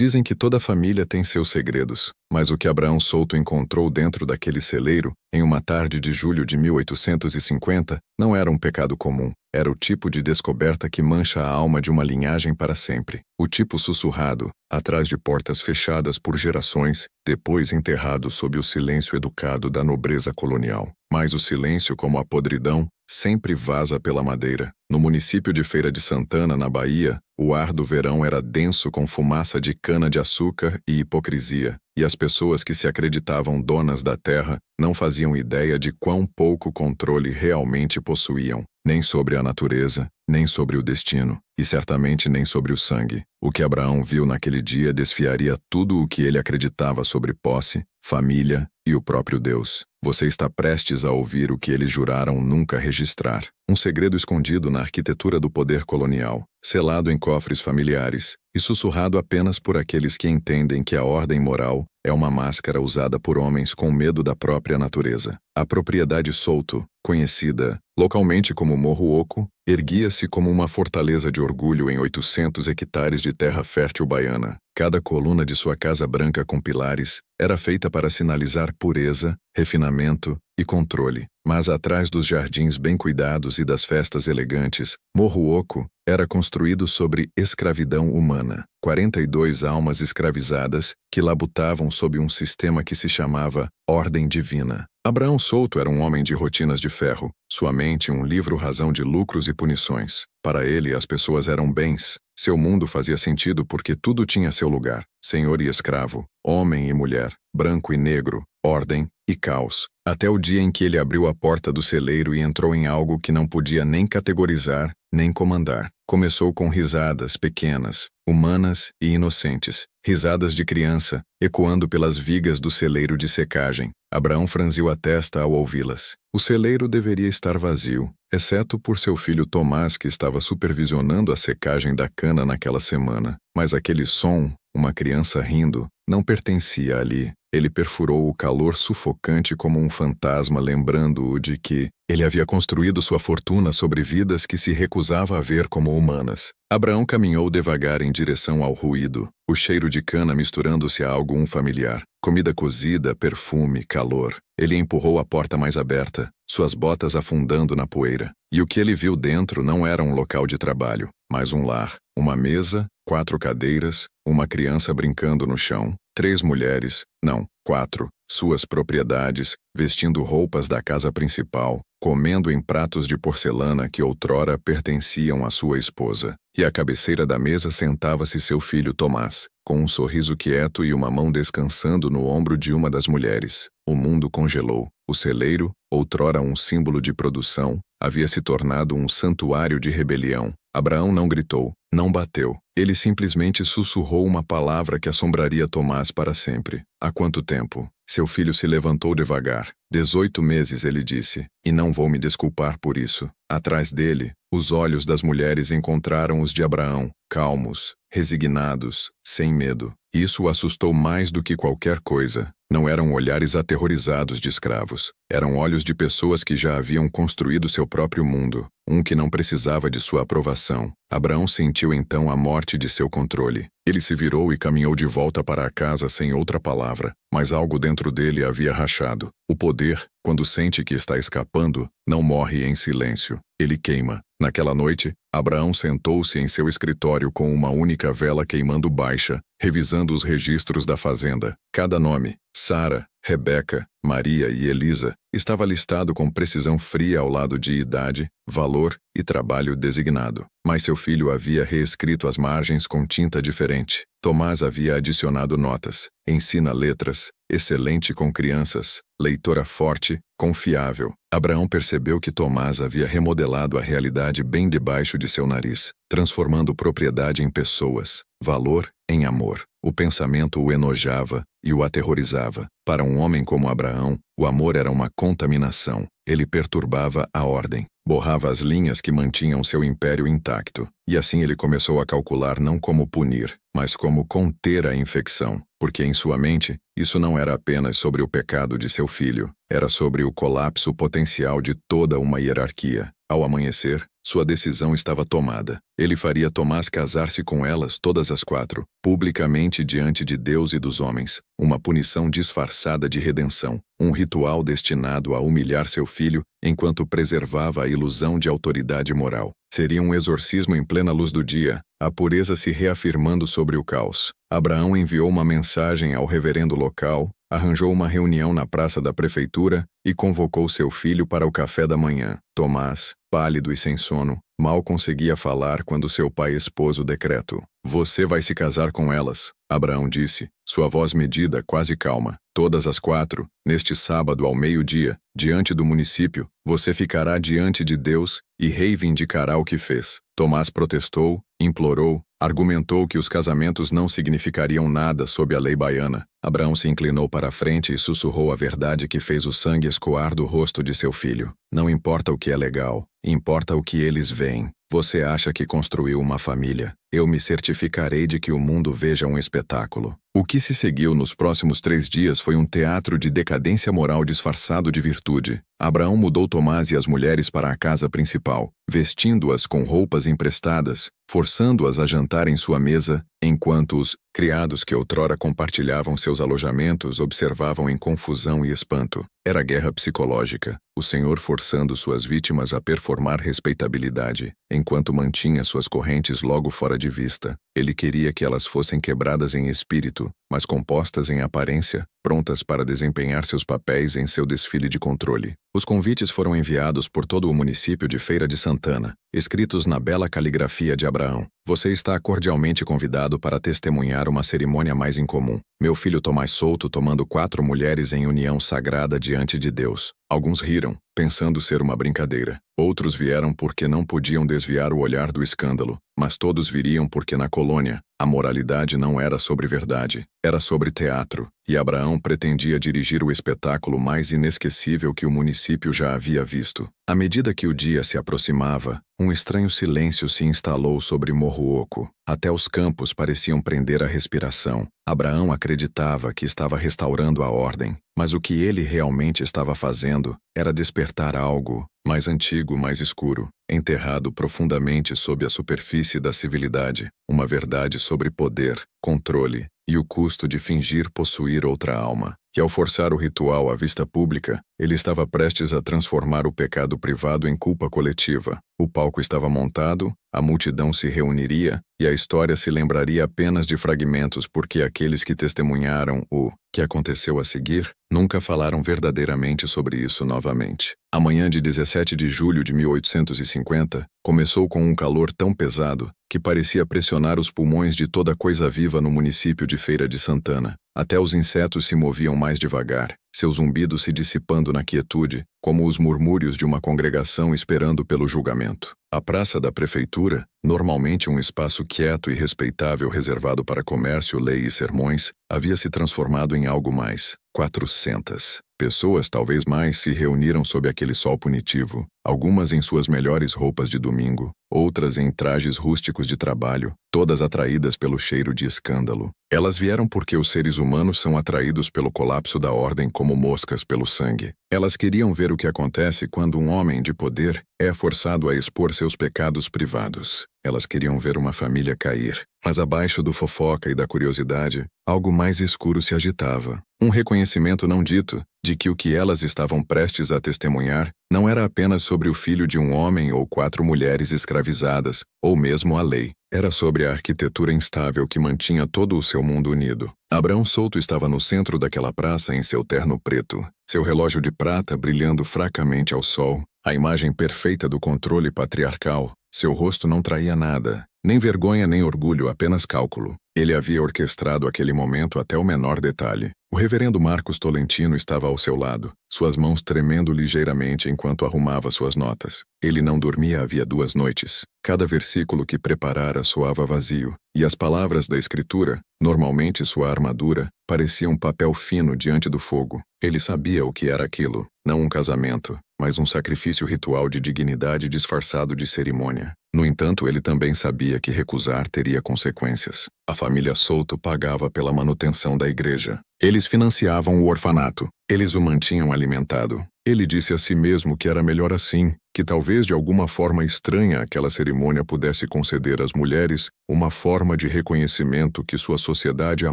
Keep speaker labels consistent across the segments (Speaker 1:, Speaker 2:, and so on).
Speaker 1: Dizem que toda família tem seus segredos, mas o que Abraão Souto encontrou dentro daquele celeiro, em uma tarde de julho de 1850, não era um pecado comum. Era o tipo de descoberta que mancha a alma de uma linhagem para sempre. O tipo sussurrado, atrás de portas fechadas por gerações, depois enterrado sob o silêncio educado da nobreza colonial. Mas o silêncio, como a podridão, sempre vaza pela madeira. No município de Feira de Santana, na Bahia, o ar do verão era denso com fumaça de cana-de-açúcar e hipocrisia, e as pessoas que se acreditavam donas da terra não faziam ideia de quão pouco controle realmente possuíam, nem sobre a natureza, nem sobre o destino, e certamente nem sobre o sangue. O que Abraão viu naquele dia desfiaria tudo o que ele acreditava sobre posse, família e o próprio Deus. Você está prestes a ouvir o que eles juraram nunca registrar. Um segredo escondido na arquitetura do poder colonial, selado em cofres familiares e sussurrado apenas por aqueles que entendem que a ordem moral é uma máscara usada por homens com medo da própria natureza. A propriedade Souto, conhecida localmente como Morro Oco, erguia-se como uma fortaleza de orgulho em 800 hectares de terra fértil baiana. Cada coluna de sua casa branca com pilares era feita para sinalizar pureza, refinamento e controle. Mas atrás dos jardins bem cuidados e das festas elegantes, Morro Oco era construído sobre escravidão humana. 42 almas escravizadas que labutavam sob um sistema que se chamava Ordem Divina. Abraão Souto era um homem de rotinas de ferro, sua mente um livro-razão de lucros e punições. Para ele, as pessoas eram bens. Seu mundo fazia sentido porque tudo tinha seu lugar. Senhor e escravo, homem e mulher, branco e negro, ordem e caos. Até o dia em que ele abriu a porta do celeiro e entrou em algo que não podia nem categorizar, nem comandar. Começou com risadas pequenas, humanas e inocentes. Risadas de criança, ecoando pelas vigas do celeiro de secagem. Abraão franziu a testa ao ouvi-las. O celeiro deveria estar vazio, exceto por seu filho Tomás, que estava supervisionando a secagem da cana naquela semana. Mas aquele som, uma criança rindo, não pertencia ali. Ele perfurou o calor sufocante como um fantasma, lembrando-o de que ele havia construído sua fortuna sobre vidas que se recusava a ver como humanas. Abraão caminhou devagar em direção ao ruído, o cheiro de cana misturando-se a algo unfamiliar. Comida cozida, perfume, calor. Ele empurrou a porta mais aberta, suas botas afundando na poeira. E o que ele viu dentro não era um local de trabalho, mas um lar. Uma mesa, 4 cadeiras, uma criança brincando no chão, 3 mulheres, não, 4, suas propriedades, vestindo roupas da casa principal, comendo em pratos de porcelana que outrora pertenciam à sua esposa. E à cabeceira da mesa sentava-se seu filho Tomás, com um sorriso quieto e uma mão descansando no ombro de uma das mulheres. O mundo congelou. O celeiro, outrora um símbolo de produção, havia se tornado um santuário de rebelião. Abraão não gritou, não bateu. Ele simplesmente sussurrou uma palavra que assombraria Tomás para sempre. Há quanto tempo? Seu filho se levantou devagar. 18 meses, ele disse, e não vou me desculpar por isso. Atrás dele, os olhos das mulheres encontraram os de Abraão, calmos, resignados, sem medo. Isso o assustou mais do que qualquer coisa. Não eram olhares aterrorizados de escravos. Eram olhos de pessoas que já haviam construído seu próprio mundo, um que não precisava de sua aprovação. Abraão sentiu então a morte de seu controle. Ele se virou e caminhou de volta para a casa sem outra palavra, mas algo dentro dele havia rachado. O poder, quando sente que está escapando, não morre em silêncio. Ele queima. Naquela noite, Abraão sentou-se em seu escritório com uma única vela queimando baixa, revisando os registros da fazenda. Cada nome, Sara, Rebeca, Maria e Elisa, estava listado com precisão fria ao lado de idade, valor e trabalho designado. Mas seu filho havia reescrito as margens com tinta diferente. Tomás havia adicionado notas. Ensina letras, excelente com crianças, leitora forte, confiável. Abraão percebeu que Tomás havia remodelado a realidade bem debaixo de seu nariz, transformando propriedade em pessoas, valor em amor. O pensamento o enojava e o aterrorizava. Para um homem como Abraão, o amor era uma contaminação. Ele perturbava a ordem, borrava as linhas que mantinham seu império intacto. E assim ele começou a calcular não como punir, mas como conter a infecção, porque em sua mente, isso não era apenas sobre o pecado de seu filho, era sobre o colapso potencial de toda uma hierarquia. Ao amanhecer, sua decisão estava tomada. Ele faria Tomás casar-se com elas, todas as 4, publicamente diante de Deus e dos homens, uma punição disfarçada de redenção, um ritual destinado a humilhar seu filho enquanto preservava a ilusão de autoridade moral. Seria um exorcismo em plena luz do dia, a pureza se reafirmando sobre o caos. Abraão enviou uma mensagem ao reverendo local, arranjou uma reunião na praça da prefeitura e convocou seu filho para o café da manhã. Tomás, pálido e sem sono, mal conseguia falar quando seu pai expôs o decreto. Você vai se casar com elas, Abraão disse, sua voz medida, quase calma. Todas as 4, neste sábado ao meio-dia, diante do município, você ficará diante de Deus e reivindicará o que fez. Tomás protestou, implorou, argumentou que os casamentos não significariam nada sob a lei baiana. Abraão se inclinou para a frente e sussurrou a verdade que fez o sangue escoar do rosto de seu filho. Não importa o que é legal, importa o que eles veem. Você acha que construiu uma família. Eu me certificarei de que o mundo veja um espetáculo. O que se seguiu nos próximos 3 dias foi um teatro de decadência moral disfarçado de virtude. Abraão mudou Tomás e as mulheres para a casa principal, vestindo-as com roupas emprestadas, forçando-as a jantar em sua mesa, enquanto os criados que outrora compartilhavam seus alojamentos observavam em confusão e espanto. Era guerra psicológica, o Senhor forçando suas vítimas a performar respeitabilidade, enquanto mantinha suas correntes logo fora de vista. Ele queria que elas fossem quebradas em espírito, mas compostas em aparência, prontas para desempenhar seus papéis em seu desfile de controle. Os convites foram enviados por todo o município de Feira de Santana, escritos na bela caligrafia de Abraão. Você está cordialmente convidado para testemunhar uma cerimônia mais incomum. Meu filho Tomás Souto tomando 4 mulheres em união sagrada diante de Deus. Alguns riram, pensando ser uma brincadeira. Outros vieram porque não podiam desviar o olhar do escândalo, mas todos viriam porque na colônia, a moralidade não era sobre verdade, era sobre teatro, e Abraão pretendia dirigir o espetáculo mais inesquecível que o município já havia visto. À medida que o dia se aproximava, um estranho silêncio se instalou sobre Morro Oco. Até os campos pareciam prender a respiração. Abraão acreditava que estava restaurando a ordem, mas o que ele realmente estava fazendo era despertar algo mais antigo, mais escuro, enterrado profundamente sob a superfície da civilidade, uma verdade sobre poder, controle e o custo de fingir possuir outra alma. E ao forçar o ritual à vista pública, ele estava prestes a transformar o pecado privado em culpa coletiva. O palco estava montado, a multidão se reuniria e a história se lembraria apenas de fragmentos porque aqueles que testemunharam o que aconteceu a seguir nunca falaram verdadeiramente sobre isso novamente. A manhã de 17 de julho de 1850 começou com um calor tão pesado que parecia pressionar os pulmões de toda coisa viva no município de Feira de Santana. Até os insetos se moviam mais devagar, seus zumbidos se dissipando na quietude, como os murmúrios de uma congregação esperando pelo julgamento. A praça da prefeitura, normalmente um espaço quieto e respeitável reservado para comércio, lei e sermões, havia se transformado em algo mais. 400 pessoas, talvez mais, se reuniram sob aquele sol punitivo, algumas em suas melhores roupas de domingo, outras em trajes rústicos de trabalho, todas atraídas pelo cheiro de escândalo. Elas vieram porque os seres humanos são atraídos pelo colapso da ordem como moscas pelo sangue. Elas queriam ver o que acontece quando um homem de poder é forçado a expor seus pecados privados. Elas queriam ver uma família cair. Mas abaixo do fofoca e da curiosidade, algo mais escuro se agitava. Um reconhecimento não dito de que o que elas estavam prestes a testemunhar não era apenas sobre o filho de um homem ou 4 mulheres escravizadas, ou mesmo a lei. Era sobre a arquitetura instável que mantinha todo o seu mundo unido. Abraão Souto estava no centro daquela praça em seu terno preto, seu relógio de prata brilhando fracamente ao sol, a imagem perfeita do controle patriarcal. Seu rosto não traía nada, nem vergonha nem orgulho, apenas cálculo. Ele havia orquestrado aquele momento até o menor detalhe. O reverendo Marcos Tolentino estava ao seu lado, suas mãos tremendo ligeiramente enquanto arrumava suas notas. Ele não dormia havia 2 noites. Cada versículo que preparara soava vazio, e as palavras da Escritura, normalmente sua armadura, pareciam papel fino diante do fogo. Ele sabia o que era aquilo. não um casamento, mas um sacrifício ritual de dignidade disfarçado de cerimônia. No entanto, ele também sabia que recusar teria consequências. A família Souto pagava pela manutenção da igreja. Eles financiavam o orfanato. Eles o mantinham alimentado. Ele disse a si mesmo que era melhor assim, que talvez de alguma forma estranha aquela cerimônia pudesse conceder às mulheres uma forma de reconhecimento que sua sociedade há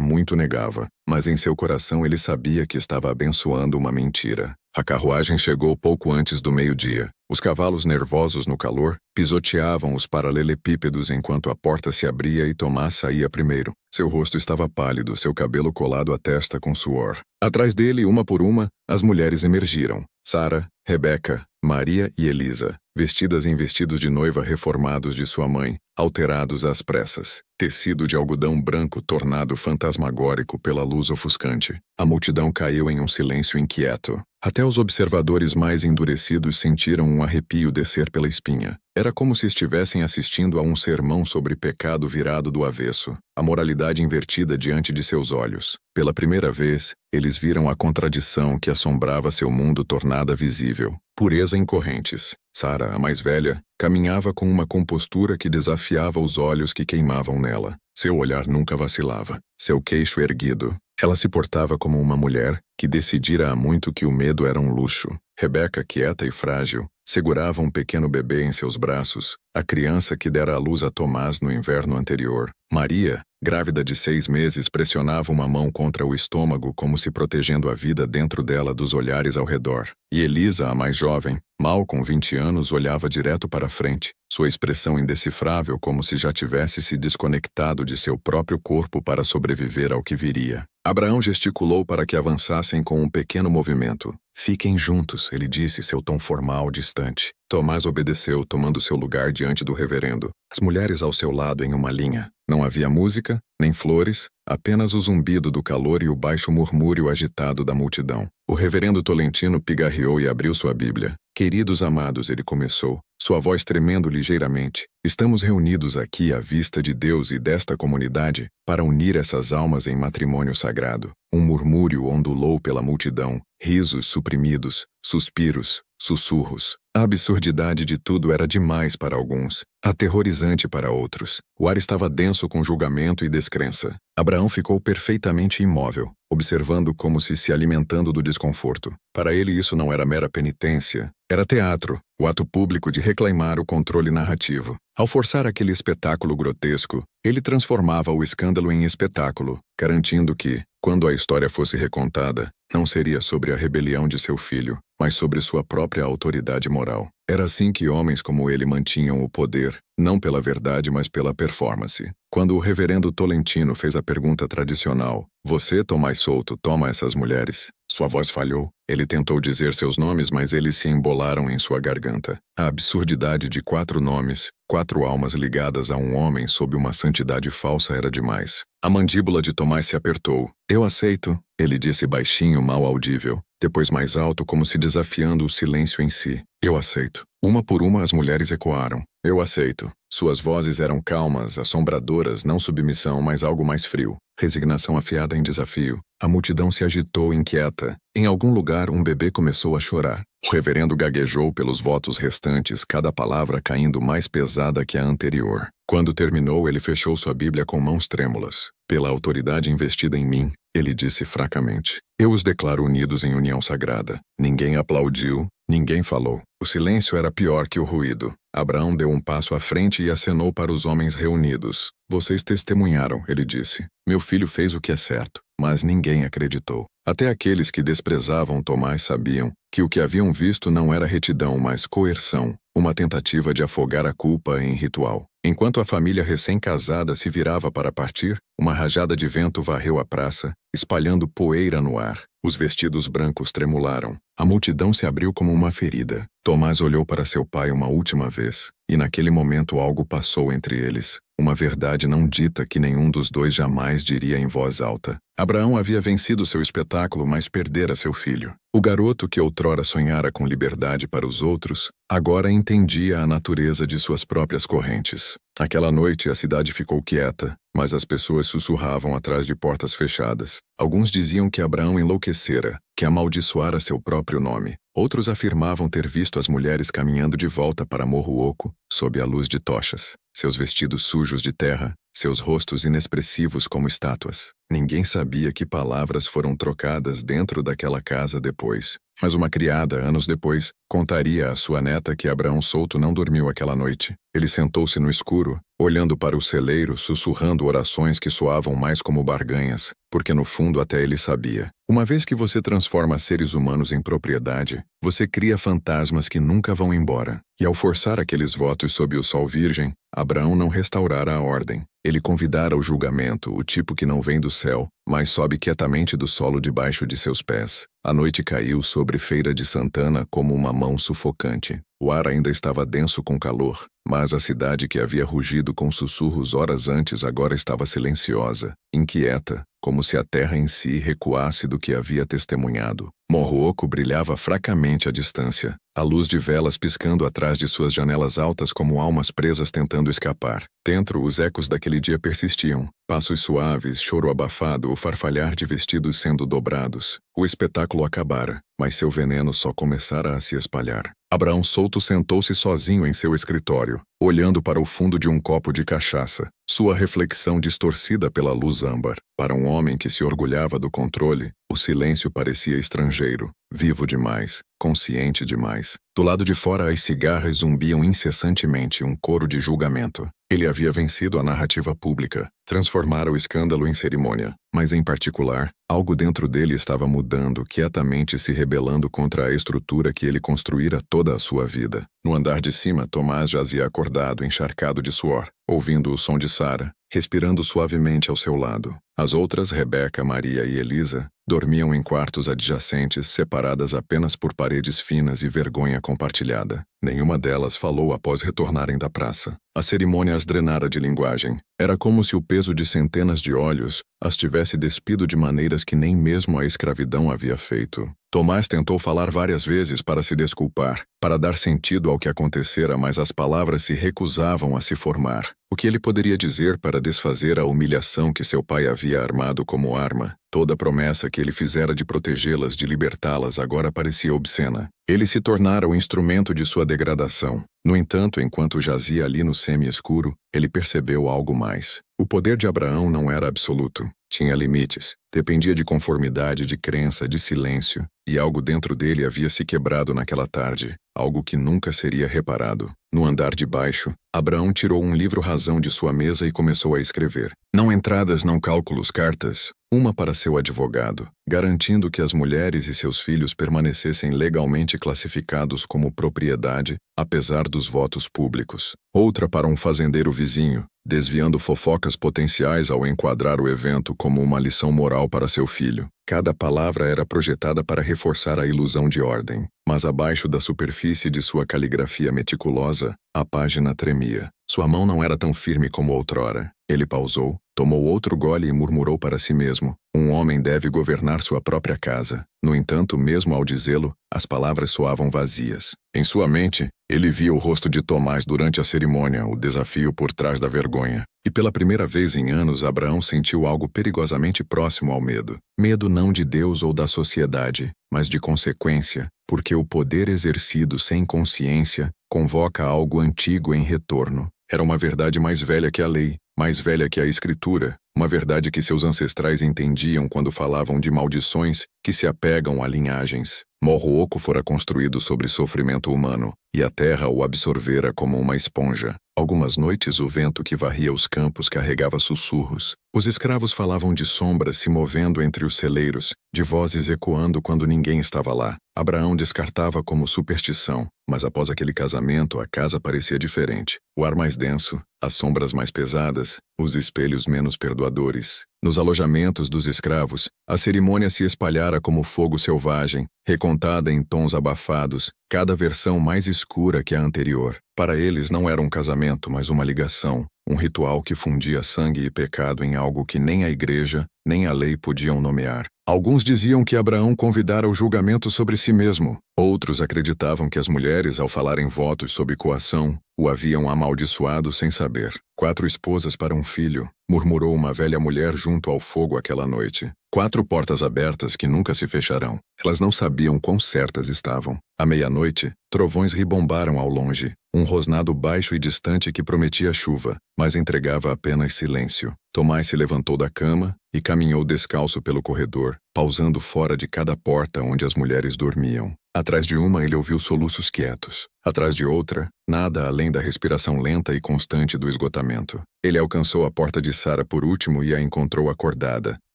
Speaker 1: muito negava. Mas em seu coração ele sabia que estava abençoando uma mentira. A carruagem chegou pouco antes do meio-dia. Os cavalos nervosos no calor pisoteavam os paralelepípedos enquanto a porta se abria e Tomás saía primeiro. Seu rosto estava pálido, seu cabelo colado à testa com suor. Atrás dele, uma por uma, as mulheres emergiram. Sara, Rebeca, Maria e Elisa, vestidas em vestidos de noiva reformados de sua mãe, alterados às pressas. Tecido de algodão branco tornado fantasmagórico pela luz ofuscante. A multidão caiu em um silêncio inquieto. Até os observadores mais endurecidos sentiram um arrepio descer pela espinha. Era como se estivessem assistindo a um sermão sobre pecado virado do avesso, a moralidade invertida diante de seus olhos. Pela primeira vez, eles viram a contradição que assombrava seu mundo tornada visível. Pureza em correntes. Sara, a mais velha, caminhava com uma compostura que desafiava os olhos que queimavam nela. Seu olhar nunca vacilava, seu queixo erguido. Ela se portava como uma mulher que decidira há muito que o medo era um luxo. Rebeca, quieta e frágil, segurava um pequeno bebê em seus braços, a criança que dera à luz a Tomás no inverno anterior. Maria, grávida de 6 meses, pressionava uma mão contra o estômago como se protegendo a vida dentro dela dos olhares ao redor. E Elisa, a mais jovem, mal com 20 anos, olhava direto para frente, sua expressão indecifrável como se já tivesse se desconectado de seu próprio corpo para sobreviver ao que viria. Abraão gesticulou para que avançassem com um pequeno movimento. Fiquem juntos, ele disse, seu tom formal distante. Tomás obedeceu, tomando seu lugar diante do reverendo. As mulheres ao seu lado em uma linha. Não havia música, nem flores, apenas o zumbido do calor e o baixo murmúrio agitado da multidão. O reverendo Tolentino pigarreou e abriu sua Bíblia. Queridos amados, ele começou, sua voz tremendo ligeiramente. Estamos reunidos aqui à vista de Deus e desta comunidade para unir essas almas em matrimônio sagrado. Um murmúrio ondulou pela multidão, risos suprimidos, suspiros, sussurros. A absurdidade de tudo era demais para alguns, aterrorizante para outros. O ar estava denso com julgamento e descrença. Abraão ficou perfeitamente imóvel, observando como se alimentando do desconforto. Para ele isso não era mera penitência, era teatro, o ato público de reclamar o controle narrativo. Ao forçar aquele espetáculo grotesco, ele transformava o escândalo em espetáculo, garantindo que, quando a história fosse recontada, não seria sobre a rebelião de seu filho, mas sobre sua própria autoridade moral. Era assim que homens como ele mantinham o poder, não pela verdade, mas pela performance. Quando o reverendo Tolentino fez a pergunta tradicional, "Você, Tomás Souto, toma essas mulheres?" Sua voz falhou. Ele tentou dizer seus nomes, mas eles se embolaram em sua garganta. A absurdidade de 4 nomes, 4 almas ligadas a um homem sob uma santidade falsa era demais. A mandíbula de Tomás se apertou. "Eu aceito", ele disse baixinho, mal audível. Depois mais alto, como se desafiando o silêncio em si. "Eu aceito." Uma por uma as mulheres ecoaram. "Eu aceito." Suas vozes eram calmas, assombradoras, não submissão, mas algo mais frio. Resignação afiada em desafio. A multidão se agitou inquieta. Em algum lugar, um bebê começou a chorar. O reverendo gaguejou pelos votos restantes, cada palavra caindo mais pesada que a anterior. Quando terminou, ele fechou sua Bíblia com mãos trêmulas. "Pela autoridade investida em mim", ele disse fracamente, "eu os declaro unidos em união sagrada." Ninguém aplaudiu, ninguém falou. O silêncio era pior que o ruído. Abraão deu um passo à frente e acenou para os homens reunidos. "Vocês testemunharam", ele disse. "Meu filho fez o que é certo." Mas ninguém acreditou. Até aqueles que desprezavam Tomás sabiam que o que haviam visto não era retidão, mas coerção, uma tentativa de afogar a culpa em ritual. Enquanto a família recém-casada se virava para partir, uma rajada de vento varreu a praça, espalhando poeira no ar. Os vestidos brancos tremularam. A multidão se abriu como uma ferida. Tomás olhou para seu pai uma última vez, e naquele momento algo passou entre eles. Uma verdade não dita que nenhum dos dois jamais diria em voz alta. Abraão havia vencido seu espetáculo, mas perdera seu filho. O garoto que outrora sonhara com liberdade para os outros, agora entendia a natureza de suas próprias correntes. Aquela noite a cidade ficou quieta, mas as pessoas sussurravam atrás de portas fechadas. Alguns diziam que Abraão enlouquecera, que amaldiçoara seu próprio nome. Outros afirmavam ter visto as mulheres caminhando de volta para Morro Oco, sob a luz de tochas, seus vestidos sujos de terra, seus rostos inexpressivos como estátuas. Ninguém sabia que palavras foram trocadas dentro daquela casa depois. Mas uma criada, anos depois, contaria à sua neta que Abraão Souto não dormiu aquela noite. Ele sentou-se no escuro, olhando para o celeiro, sussurrando orações que soavam mais como barganhas, porque no fundo até ele sabia. Uma vez que você transforma seres humanos em propriedade, você cria fantasmas que nunca vão embora. E ao forçar aqueles votos sob o sol virgem, Abraão não restaurara a ordem. Ele convidara o julgamento, o tipo que não vem do céu, mas sobe quietamente do solo debaixo de seus pés. A noite caiu sobre Feira de Santana como uma mão sufocante. O ar ainda estava denso com calor, mas a cidade que havia rugido com sussurros horas antes agora estava silenciosa, inquieta, como se a terra em si recuasse do que havia testemunhado. Morro Oco brilhava fracamente à distância, a luz de velas piscando atrás de suas janelas altas como almas presas tentando escapar. Dentro, os ecos daquele dia persistiam. Passos suaves, choro abafado, o farfalhar de vestidos sendo dobrados. O espetáculo acabara, mas seu veneno só começara a se espalhar. Abraão Souto sentou-se sozinho em seu escritório, olhando para o fundo de um copo de cachaça, sua reflexão distorcida pela luz âmbar. Para um homem que se orgulhava do controle, o silêncio parecia estrangeiro, vivo demais, consciente demais. Do lado de fora, as cigarras zumbiam incessantemente, um coro de julgamento. Ele havia vencido a narrativa pública, transformara o escândalo em cerimônia, mas em particular, algo dentro dele estava mudando, quietamente se rebelando contra a estrutura que ele construíra toda a sua vida. No andar de cima, Tomás jazia acordado, encharcado de suor, ouvindo o som de Sara, respirando suavemente ao seu lado. As outras, Rebeca, Maria e Elisa, dormiam em quartos adjacentes, separadas apenas por paredes finas e vergonha compartilhada. Nenhuma delas falou após retornarem da praça. A cerimônia as drenara de linguagem. Era como se o peso de centenas de olhos as tivesse despido de maneiras que nem mesmo a escravidão havia feito. Tomás tentou falar várias vezes para se desculpar, para dar sentido ao que acontecera, mas as palavras se recusavam a se formar. O que ele poderia dizer para desfazer a humilhação que seu pai havia armado como arma? Toda a promessa que ele fizera de protegê-las, de libertá-las, agora parecia obscena. Ele se tornara o instrumento de sua degradação. No entanto, enquanto jazia ali no semi-escuro, ele percebeu algo mais. O poder de Abraão não era absoluto. Tinha limites. Dependia de conformidade, de crença, de silêncio. E algo dentro dele havia se quebrado naquela tarde. Algo que nunca seria reparado. No andar de baixo, Abraão tirou um livro-razão de sua mesa e começou a escrever. Não entradas, não cálculos, cartas. Uma para seu advogado, garantindo que as mulheres e seus filhos permanecessem legalmente classificados como propriedade, apesar dos votos públicos. Outra para um fazendeiro vizinho, desviando fofocas potenciais ao enquadrar o evento como uma lição moral para seu filho. Cada palavra era projetada para reforçar a ilusão de ordem, mas abaixo da superfície de sua caligrafia meticulosa, a página tremia. Sua mão não era tão firme como outrora. Ele pausou, tomou outro gole e murmurou para si mesmo: um homem deve governar sua própria casa. No entanto, mesmo ao dizê-lo, as palavras soavam vazias. Em sua mente, ele via o rosto de Tomás durante a cerimônia, o desafio por trás da vergonha. E pela primeira vez em anos, Abraão sentiu algo perigosamente próximo ao medo. Medo não de Deus ou da sociedade, mas de consequência, porque o poder exercido sem consciência convoca algo antigo em retorno. Era uma verdade mais velha que a lei, mais velha que a escritura, uma verdade que seus ancestrais entendiam quando falavam de maldições que se apegam a linhagens. Morro Oco fora construído sobre sofrimento humano, e a terra o absorvera como uma esponja. Algumas noites o vento que varria os campos carregava sussurros. Os escravos falavam de sombras se movendo entre os celeiros, de vozes ecoando quando ninguém estava lá. Abraão descartava como superstição, mas após aquele casamento a casa parecia diferente. O ar mais denso, as sombras mais pesadas, os espelhos menos perdoadores. Nos alojamentos dos escravos, a cerimônia se espalhara como fogo selvagem, recontada em tons abafados, cada versão mais escura que a anterior. Para eles não era um casamento, mas uma ligação, um ritual que fundia sangue e pecado em algo que nem a igreja, nem a lei podiam nomear. Alguns diziam que Abraão convidara o julgamento sobre si mesmo. Outros acreditavam que as mulheres, ao falarem votos sob coação, o haviam amaldiçoado sem saber. 4 esposas para um filho, murmurou uma velha mulher junto ao fogo aquela noite. 4 portas abertas que nunca se fecharão. Elas não sabiam quão certas estavam. À meia-noite, trovões ribombaram ao longe, um rosnado baixo e distante que prometia chuva, mas entregava apenas silêncio. Tomás se levantou da cama e caminhou descalço pelo corredor, pausando fora de cada porta onde as mulheres dormiam. Atrás de uma ele ouviu soluços quietos. Atrás de outra, nada além da respiração lenta e constante do esgotamento. Ele alcançou a porta de Sara por último e a encontrou acordada,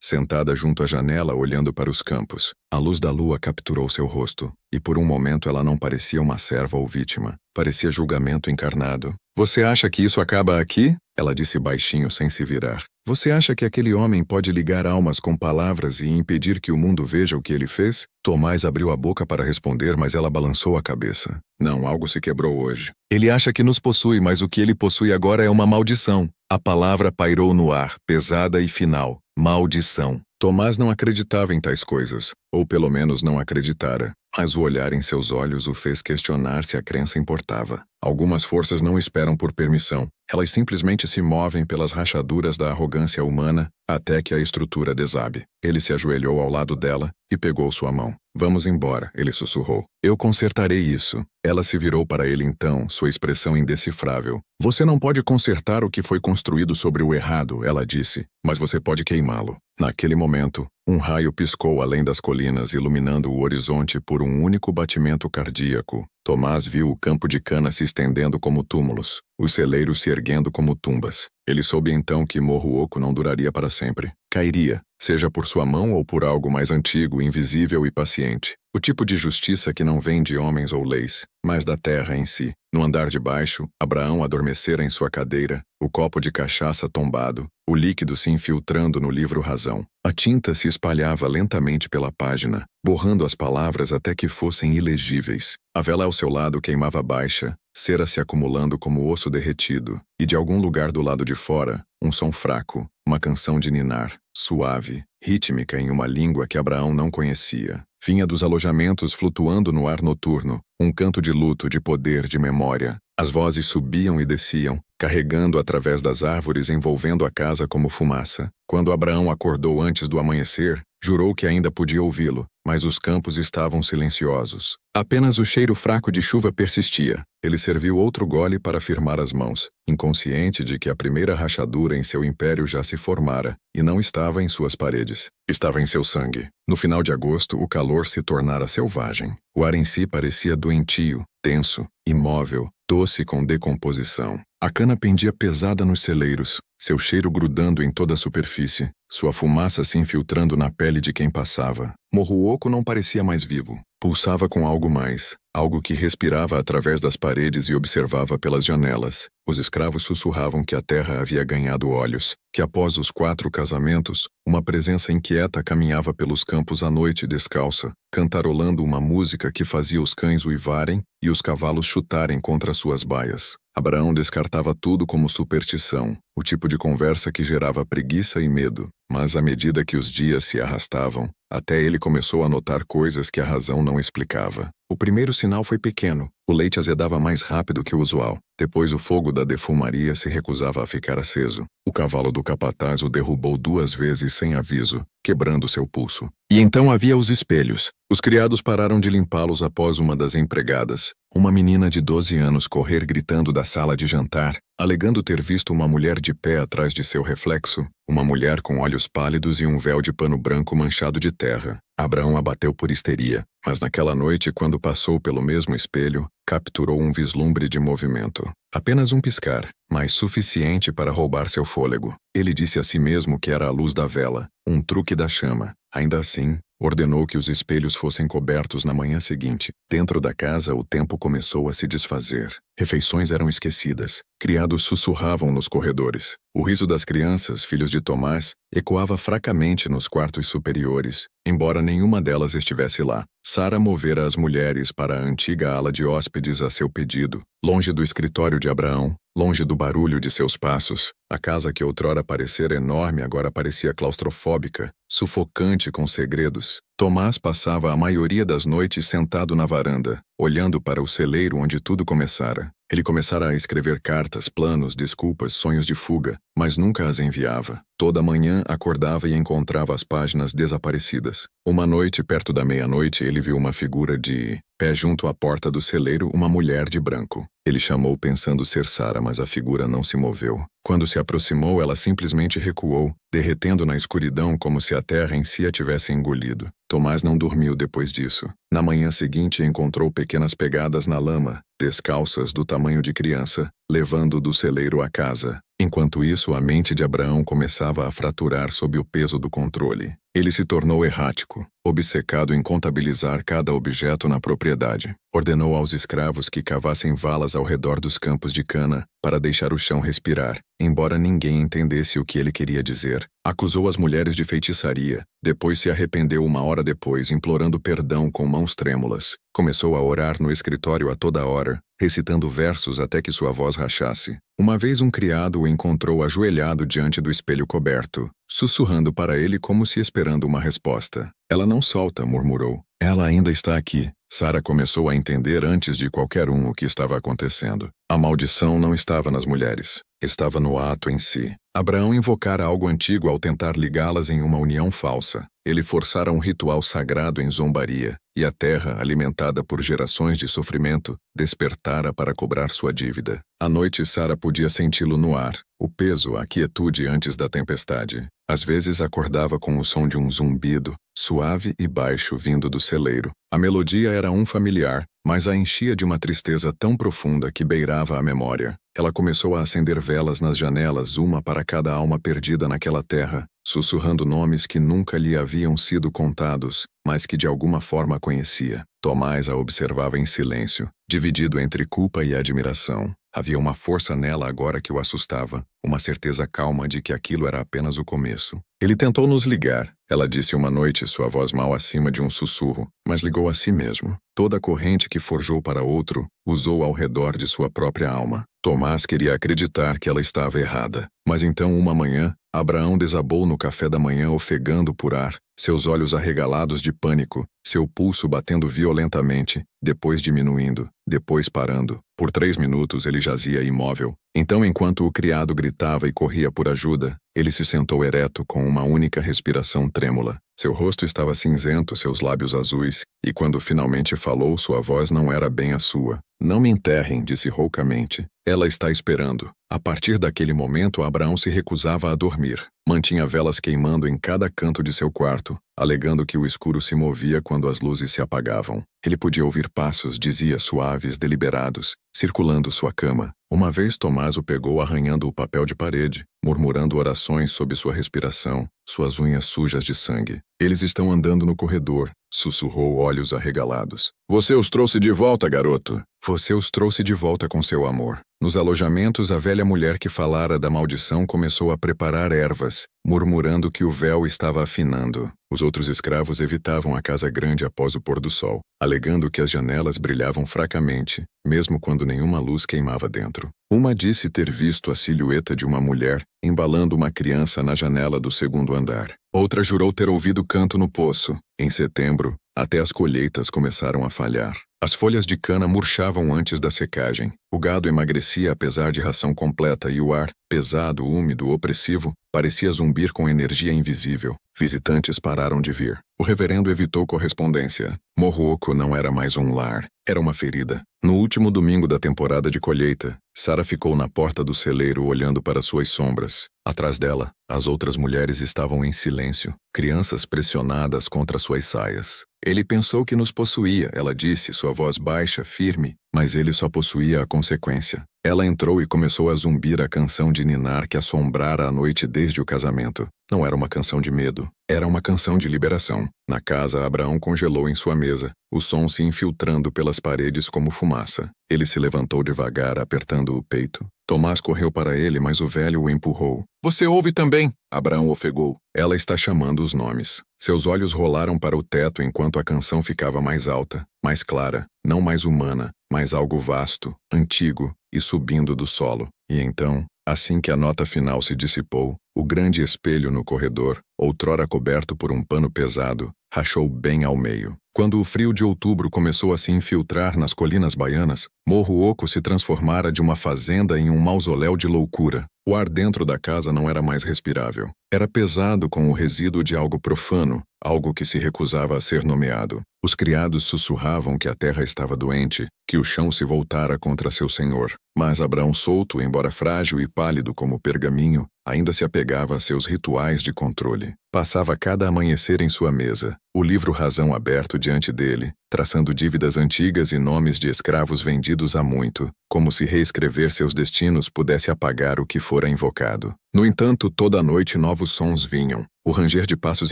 Speaker 1: sentada junto à janela olhando para os campos. A luz da lua capturou seu rosto, e por um momento ela não parecia uma serva ou vítima. Parecia julgamento encarnado. "Você acha que isso acaba aqui?" Ela disse baixinho sem se virar. "Você acha que aquele homem pode ligar almas com palavras e impedir que o mundo veja o que ele fez?" Tomás abriu a boca para responder, mas ela balançou a cabeça. "Não, algo se quebrou hoje. Ele acha que nos possui, mas o que ele possui agora é uma maldição." A palavra pairou no ar, pesada e final. Maldição. Tomás não acreditava em tais coisas, ou pelo menos não acreditara, mas o olhar em seus olhos o fez questionar se a crença importava. Algumas forças não esperam por permissão, elas simplesmente se movem pelas rachaduras da arrogância humana até que a estrutura desabe. Ele se ajoelhou ao lado dela e pegou sua mão. "Vamos embora", ele sussurrou. "Eu consertarei isso." Ela se virou para ele então, sua expressão indecifrável. "Você não pode consertar o que foi construído sobre o errado", ela disse, "mas você pode queimá-lo." Naquele momento, um raio piscou além das colinas, iluminando o horizonte por um único batimento cardíaco. Tomás viu o campo de cana se estendendo como túmulos, os celeiros se erguendo como tumbas. Ele soube então que Morro Oco não duraria para sempre. Cairia, seja por sua mão ou por algo mais antigo, invisível e paciente. O tipo de justiça que não vem de homens ou leis, mas da terra em si. No andar de baixo, Abraão adormecera em sua cadeira, o copo de cachaça tombado, o líquido se infiltrando no livro Razão. A tinta se espalhava lentamente pela página, borrando as palavras até que fossem ilegíveis. A vela ao seu lado queimava baixa, cera se acumulando como osso derretido, e de algum lugar do lado de fora, um som fraco, uma canção de ninar, suave, rítmica em uma língua que Abraão não conhecia. Vinha dos alojamentos flutuando no ar noturno, um canto de luto, de poder, de memória. As vozes subiam e desciam, carregando através das árvores, envolvendo a casa como fumaça. Quando Abraão acordou antes do amanhecer, jurou que ainda podia ouvi-lo, mas os campos estavam silenciosos. Apenas o cheiro fraco de chuva persistia. Ele serviu outro gole para firmar as mãos, inconsciente de que a primeira rachadura em seu império já se formara, e não estava em suas paredes. Estava em seu sangue. No final de agosto, o calor se tornara selvagem. O ar em si parecia doentio, tenso, imóvel, doce com decomposição. A cana pendia pesada nos celeiros, seu cheiro grudando em toda a superfície, sua fumaça se infiltrando na pele de quem passava. Morro Oco não parecia mais vivo. Pulsava com algo mais, algo que respirava através das paredes e observava pelas janelas. Os escravos sussurravam que a terra havia ganhado olhos, que após os 4 casamentos, uma presença inquieta caminhava pelos campos à noite descalça, cantarolando uma música que fazia os cães uivarem e os cavalos chutarem contra suas baias. Abraão descartava tudo como superstição, o tipo de conversa que gerava preguiça e medo, mas à medida que os dias se arrastavam, até ele começou a notar coisas que a razão não explicava. O primeiro sinal foi pequeno. O leite azedava mais rápido que o usual. Depois o fogo da defumaria se recusava a ficar aceso. O cavalo do capataz o derrubou 2 vezes sem aviso, quebrando seu pulso. E então havia os espelhos. Os criados pararam de limpá-los após uma das empregadas, uma menina de 12 anos, correr gritando da sala de jantar, alegando ter visto uma mulher de pé atrás de seu reflexo, uma mulher com olhos pálidos e um véu de pano branco manchado de terra. Abraão abateu por histeria, mas naquela noite, quando passou pelo mesmo espelho, capturou um vislumbre de movimento. Apenas um piscar, mas suficiente para roubar seu fôlego. Ele disse a si mesmo que era a luz da vela, um truque da chama. Ainda assim, ordenou que os espelhos fossem cobertos na manhã seguinte. Dentro da casa, o tempo começou a se desfazer. Refeições eram esquecidas. Criados sussurravam nos corredores. O riso das crianças, filhos de Tomás, ecoava fracamente nos quartos superiores, embora nenhuma delas estivesse lá. Sara movera as mulheres para a antiga ala de hóspedes a seu pedido. Longe do escritório de Abraão, longe do barulho de seus passos. A casa que outrora parecera enorme agora parecia claustrofóbica, sufocante com segredos. Tomás passava a maioria das noites sentado na varanda, olhando para o celeiro onde tudo começara. Ele começara a escrever cartas, planos, desculpas, sonhos de fuga, mas nunca as enviava. Toda manhã acordava e encontrava as páginas desaparecidas. Uma noite, perto da meia-noite, ele viu uma figura de pé junto à porta do celeiro, uma mulher de branco. Ele chamou pensando ser Sara, mas a figura não se moveu. Quando se aproximou, ela simplesmente recuou, derretendo na escuridão como se a terra em si a tivesse engolido. Tomás não dormiu depois disso. Na manhã seguinte encontrou pequenas pegadas na lama, descalças do tamanho de criança, levando do celeiro à casa. Enquanto isso, a mente de Abraão começava a fraturar sob o peso do controle. Ele se tornou errático, obcecado em contabilizar cada objeto na propriedade. Ordenou aos escravos que cavassem valas ao redor dos campos de cana para deixar o chão respirar, embora ninguém entendesse o que ele queria dizer. Acusou as mulheres de feitiçaria, depois se arrependeu uma hora depois, implorando perdão com mãos trêmulas. Começou a orar no escritório a toda hora, recitando versos até que sua voz rachasse. Uma vez um criado o encontrou ajoelhado diante do espelho coberto, sussurrando para ele como se esperando uma resposta. Ela não solta, murmurou. Ela ainda está aqui. Sara começou a entender antes de qualquer um o que estava acontecendo. A maldição não estava nas mulheres, estava no ato em si. Abraão invocara algo antigo ao tentar ligá-las em uma união falsa. Ele forçara um ritual sagrado em zombaria, e a terra, alimentada por gerações de sofrimento, despertara para cobrar sua dívida. À noite, Sara podia senti-lo no ar, o peso, a quietude antes da tempestade. Às vezes acordava com o som de um zumbido, suave e baixo vindo do celeiro. A melodia era familiar, mas a enchia de uma tristeza tão profunda que beirava a memória. Ela começou a acender velas nas janelas, uma para cada alma perdida naquela terra, sussurrando nomes que nunca lhe haviam sido contados, mas que de alguma forma conhecia. Tomás a observava em silêncio, dividido entre culpa e admiração. Havia uma força nela agora que o assustava, uma certeza calma de que aquilo era apenas o começo. Ele tentou nos ligar, ela disse uma noite, sua voz mal acima de um sussurro, mas ligou a si mesmo. Toda a corrente que forjou para outro, usou ao redor de sua própria alma. Tomás queria acreditar que ela estava errada. Mas então, uma manhã, Abraão desabou no café da manhã ofegando por ar, seus olhos arregalados de pânico, seu pulso batendo violentamente, depois diminuindo, depois parando. Por 3 minutos ele jazia imóvel. Então, enquanto o criado gritava e corria por ajuda, ele se sentou ereto com uma única respiração trêmula. Seu rosto estava cinzento, seus lábios azuis, e quando finalmente falou, sua voz não era bem a sua. Não me enterrem, disse roucamente. Ela está esperando. A partir daquele momento, Abraão se recusava a dormir. Mantinha velas queimando em cada canto de seu quarto, alegando que o escuro se movia quando as luzes se apagavam. Ele podia ouvir passos, dizia, suaves, deliberados, circulando sua cama. Uma vez Tomás o pegou arranhando o papel de parede, murmurando orações sob sua respiração, suas unhas sujas de sangue. Eles estão andando no corredor, sussurrou, olhos arregalados. Você os trouxe de volta, garoto. Você os trouxe de volta com seu amor. Nos alojamentos, a velha mulher que falara da maldição começou a preparar ervas, murmurando que o véu estava afinando. Os outros escravos evitavam a casa grande após o pôr do sol, alegando que as janelas brilhavam fracamente, mesmo quando nenhuma luz queimava dentro. Uma disse ter visto a silhueta de uma mulher embalando uma criança na janela do 2º andar. Outra jurou ter ouvido canto no poço. Em setembro, até as colheitas começaram a falhar. As folhas de cana murchavam antes da secagem. O gado emagrecia apesar de ração completa e o ar, pesado, úmido, opressivo, parecia zumbir com energia invisível. Visitantes pararam de vir. O reverendo evitou correspondência. Morroco não era mais um lar, era uma ferida. No último domingo da temporada de colheita, Sara ficou na porta do celeiro olhando para suas sombras. Atrás dela, as outras mulheres estavam em silêncio, crianças pressionadas contra suas saias. Ele pensou que nos possuía, ela disse, sua voz baixa, firme, mas ele só possuía a consequência. Ela entrou e começou a zumbir a canção de ninar que assombrara a noite desde o casamento. Não era uma canção de medo, era uma canção de liberação. Na casa, Abraão congelou em sua mesa, o som se infiltrando pelas paredes como fumaça. Ele se levantou devagar, apertando o peito. Tomás correu para ele, mas o velho o empurrou. Você ouve também? Abraão ofegou. Ela está chamando os nomes. Seus olhos rolaram para o teto enquanto a canção ficava mais alta, mais clara, não mais humana, mas algo vasto, antigo e subindo do solo. E então, assim que a nota final se dissipou, o grande espelho no corredor, outrora coberto por um pano pesado, rachou bem ao meio. Quando o frio de outubro começou a se infiltrar nas colinas baianas, Morro Oco se transformara de uma fazenda em um mausoléu de loucura. O ar dentro da casa não era mais respirável. Era pesado com o resíduo de algo profano, algo que se recusava a ser nomeado. Os criados sussurravam que a terra estava doente, que o chão se voltara contra seu senhor. Mas Abraão solto, embora frágil e pálido como pergaminho, ainda se apegava a seus rituais de controle. Passava cada amanhecer em sua mesa, o livro Razão aberto diante dele, traçando dívidas antigas e nomes de escravos vendidos há muito, como se reescrever seus destinos pudesse apagar o que fora invocado. No entanto, toda a noite novos sons vinham. O ranger de passos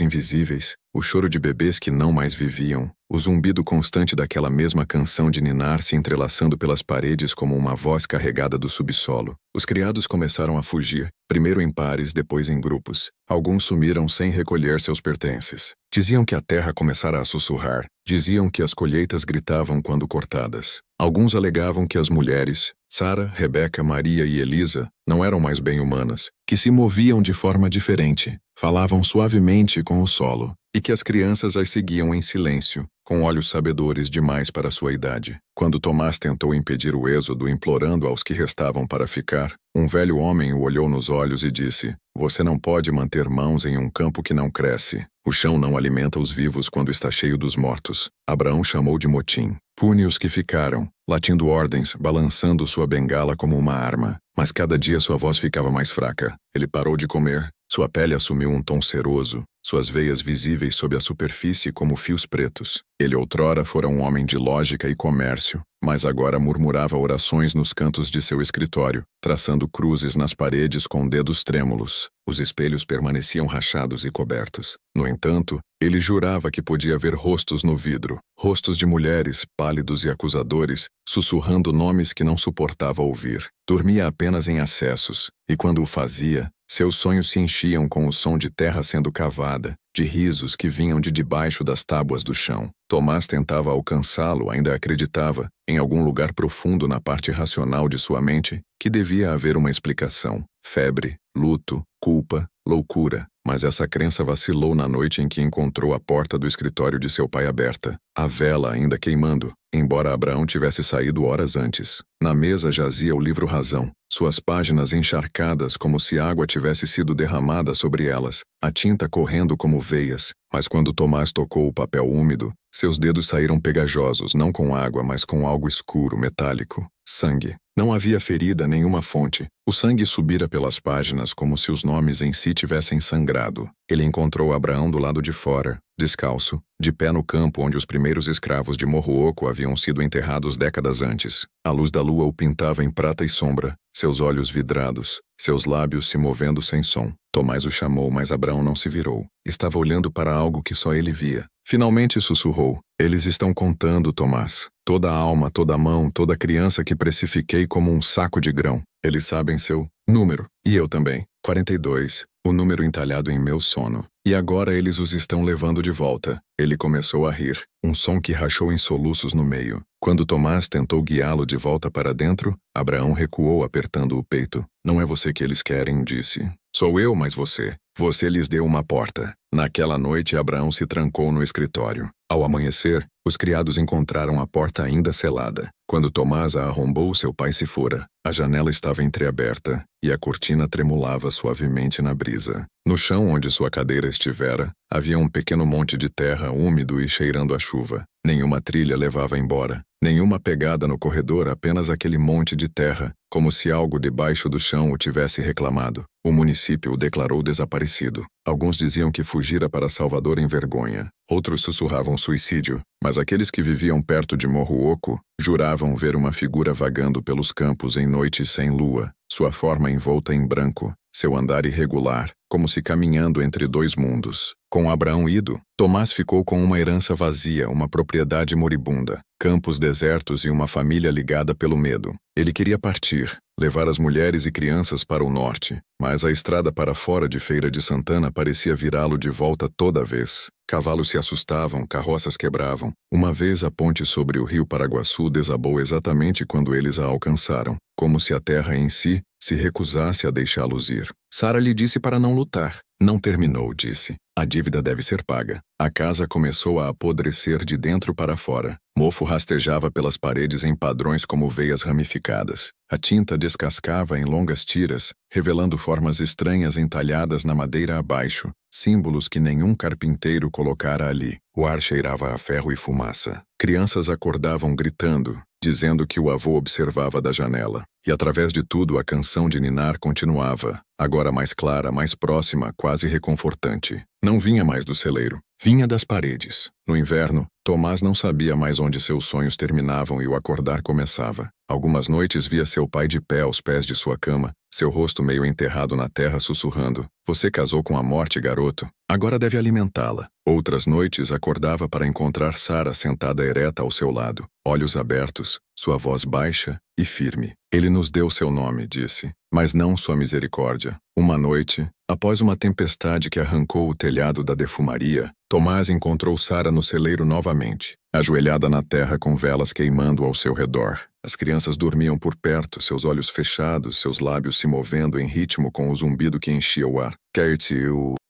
Speaker 1: invisíveis, o choro de bebês que não mais viviam, o zumbido constante daquela mesma canção de ninar se entrelaçando pelas paredes como uma voz carregada do subsolo. Os criados começaram a fugir, primeiro em pares, depois em grupos. Alguns sumiram sem recolher seus pertences. Diziam que a terra começara a sussurrar. Diziam que as colheitas gritavam quando cortadas. Alguns alegavam que as mulheres, Sara, Rebeca, Maria e Elisa, não eram mais bem humanas, que se moviam de forma diferente, falavam suavemente com o solo, e que as crianças as seguiam em silêncio, com olhos sabedores demais para sua idade. Quando Tomás tentou impedir o êxodo, implorando aos que restavam para ficar, um velho homem o olhou nos olhos e disse: Você não pode manter mãos em um campo que não cresce. O chão não alimenta os vivos quando está cheio dos mortos. Abraão chamou de motim. Pune os que ficaram, latindo ordens, balançando sua bengala como uma arma. Mas cada dia sua voz ficava mais fraca. Ele parou de comer. Sua pele assumiu um tom ceroso, suas veias visíveis sob a superfície como fios pretos. Ele outrora fora um homem de lógica e comércio, mas agora murmurava orações nos cantos de seu escritório, traçando cruzes nas paredes com dedos trêmulos. Os espelhos permaneciam rachados e cobertos. No entanto, ele jurava que podia ver rostos no vidro, rostos de mulheres, pálidos e acusadores, sussurrando nomes que não suportava ouvir. Dormia apenas em acessos, e quando o fazia, seus sonhos se enchiam com o som de terra sendo cavada, de risos que vinham de debaixo das tábuas do chão. Tomás tentava alcançá-lo, ainda acreditava, em algum lugar profundo na parte racional de sua mente, que devia haver uma explicação. Febre, luto, culpa, loucura. Mas essa crença vacilou na noite em que encontrou a porta do escritório de seu pai aberta, a vela ainda queimando, embora Abraão tivesse saído horas antes. Na mesa jazia o livro Razão, suas páginas encharcadas como se água tivesse sido derramada sobre elas, a tinta correndo como veias, mas quando Tomás tocou o papel úmido, seus dedos saíram pegajosos, não com água, mas com algo escuro, metálico. Sangue. Não havia ferida, nenhuma fonte. O sangue subira pelas páginas como se os nomes em si tivessem sangrado. Ele encontrou Abraão do lado de fora, descalço, de pé no campo onde os primeiros escravos de Morro Oco haviam sido enterrados décadas antes. A luz da lua o pintava em prata e sombra, seus olhos vidrados, seus lábios se movendo sem som. Tomás o chamou, mas Abraão não se virou. Estava olhando para algo que só ele via. Finalmente sussurrou: Eles estão contando, Tomás. Toda a alma, toda a mão, toda a criança que precifiquei como um saco de grão. Eles sabem seu número. E eu também. 42. O número entalhado em meu sono. E agora eles os estão levando de volta. Ele começou a rir, um som que rachou em soluços no meio. Quando Tomás tentou guiá-lo de volta para dentro, Abraão recuou apertando o peito. Não é você que eles querem, disse. Sou eu, mas você. Você lhes deu uma porta. Naquela noite, Abraão se trancou no escritório. Ao amanhecer, os criados encontraram a porta ainda selada. Quando Tomás a arrombou, seu pai se fora. A janela estava entreaberta e a cortina tremulava suavemente na brisa. No chão onde sua cadeira estivera, havia um pequeno monte de terra úmido e cheirando a chuva. Nenhuma trilha levava embora, nenhuma pegada no corredor, apenas aquele monte de terra, como se algo debaixo do chão o tivesse reclamado. O município o declarou desaparecido. Alguns diziam que fugira para Salvador em vergonha. Outros sussurravam suicídio, mas aqueles que viviam perto de Morro Oco juravam ver uma figura vagando pelos campos em noites sem lua, sua forma envolta em branco, seu andar irregular, como se caminhando entre dois mundos. Com Abraão ido, Tomás ficou com uma herança vazia, uma propriedade moribunda, campos desertos e uma família ligada pelo medo. Ele queria partir, levar as mulheres e crianças para o norte, mas a estrada para fora de Feira de Santana parecia virá-lo de volta toda vez. Cavalos se assustavam, carroças quebravam. Uma vez a ponte sobre o rio Paraguaçu desabou exatamente quando eles a alcançaram, como se a terra em si se recusasse a deixá-los ir. Sara lhe disse para não lutar. Não terminou, disse. A dívida deve ser paga. A casa começou a apodrecer de dentro para fora. Mofo rastejava pelas paredes em padrões como veias ramificadas. A tinta descascava em longas tiras, revelando formas estranhas entalhadas na madeira abaixo, símbolos que nenhum carpinteiro colocara ali. O ar cheirava a ferro e fumaça. Crianças acordavam gritando, dizendo que o avô observava da janela. E através de tudo a canção de ninar continuava, agora mais clara, mais próxima, quase reconfortante. Não vinha mais do celeiro, vinha das paredes. No inverno, Tomás não sabia mais onde seus sonhos terminavam e o acordar começava. Algumas noites via seu pai de pé aos pés de sua cama, seu rosto meio enterrado na terra sussurrando: "Você casou com a morte, garoto. Agora deve alimentá-la." Outras noites acordava para encontrar Sara sentada ereta ao seu lado, olhos abertos, sua voz baixa e firme. "Ele nos deu seu nome", disse, "mas não sua misericórdia." Uma noite, após uma tempestade que arrancou o telhado da defumaria, Tomás encontrou Sara no celeiro novamente, ajoelhada na terra com velas queimando ao seu redor. As crianças dormiam por perto, seus olhos fechados, seus lábios se movendo em ritmo com o zumbido que enchia o ar. "Kate,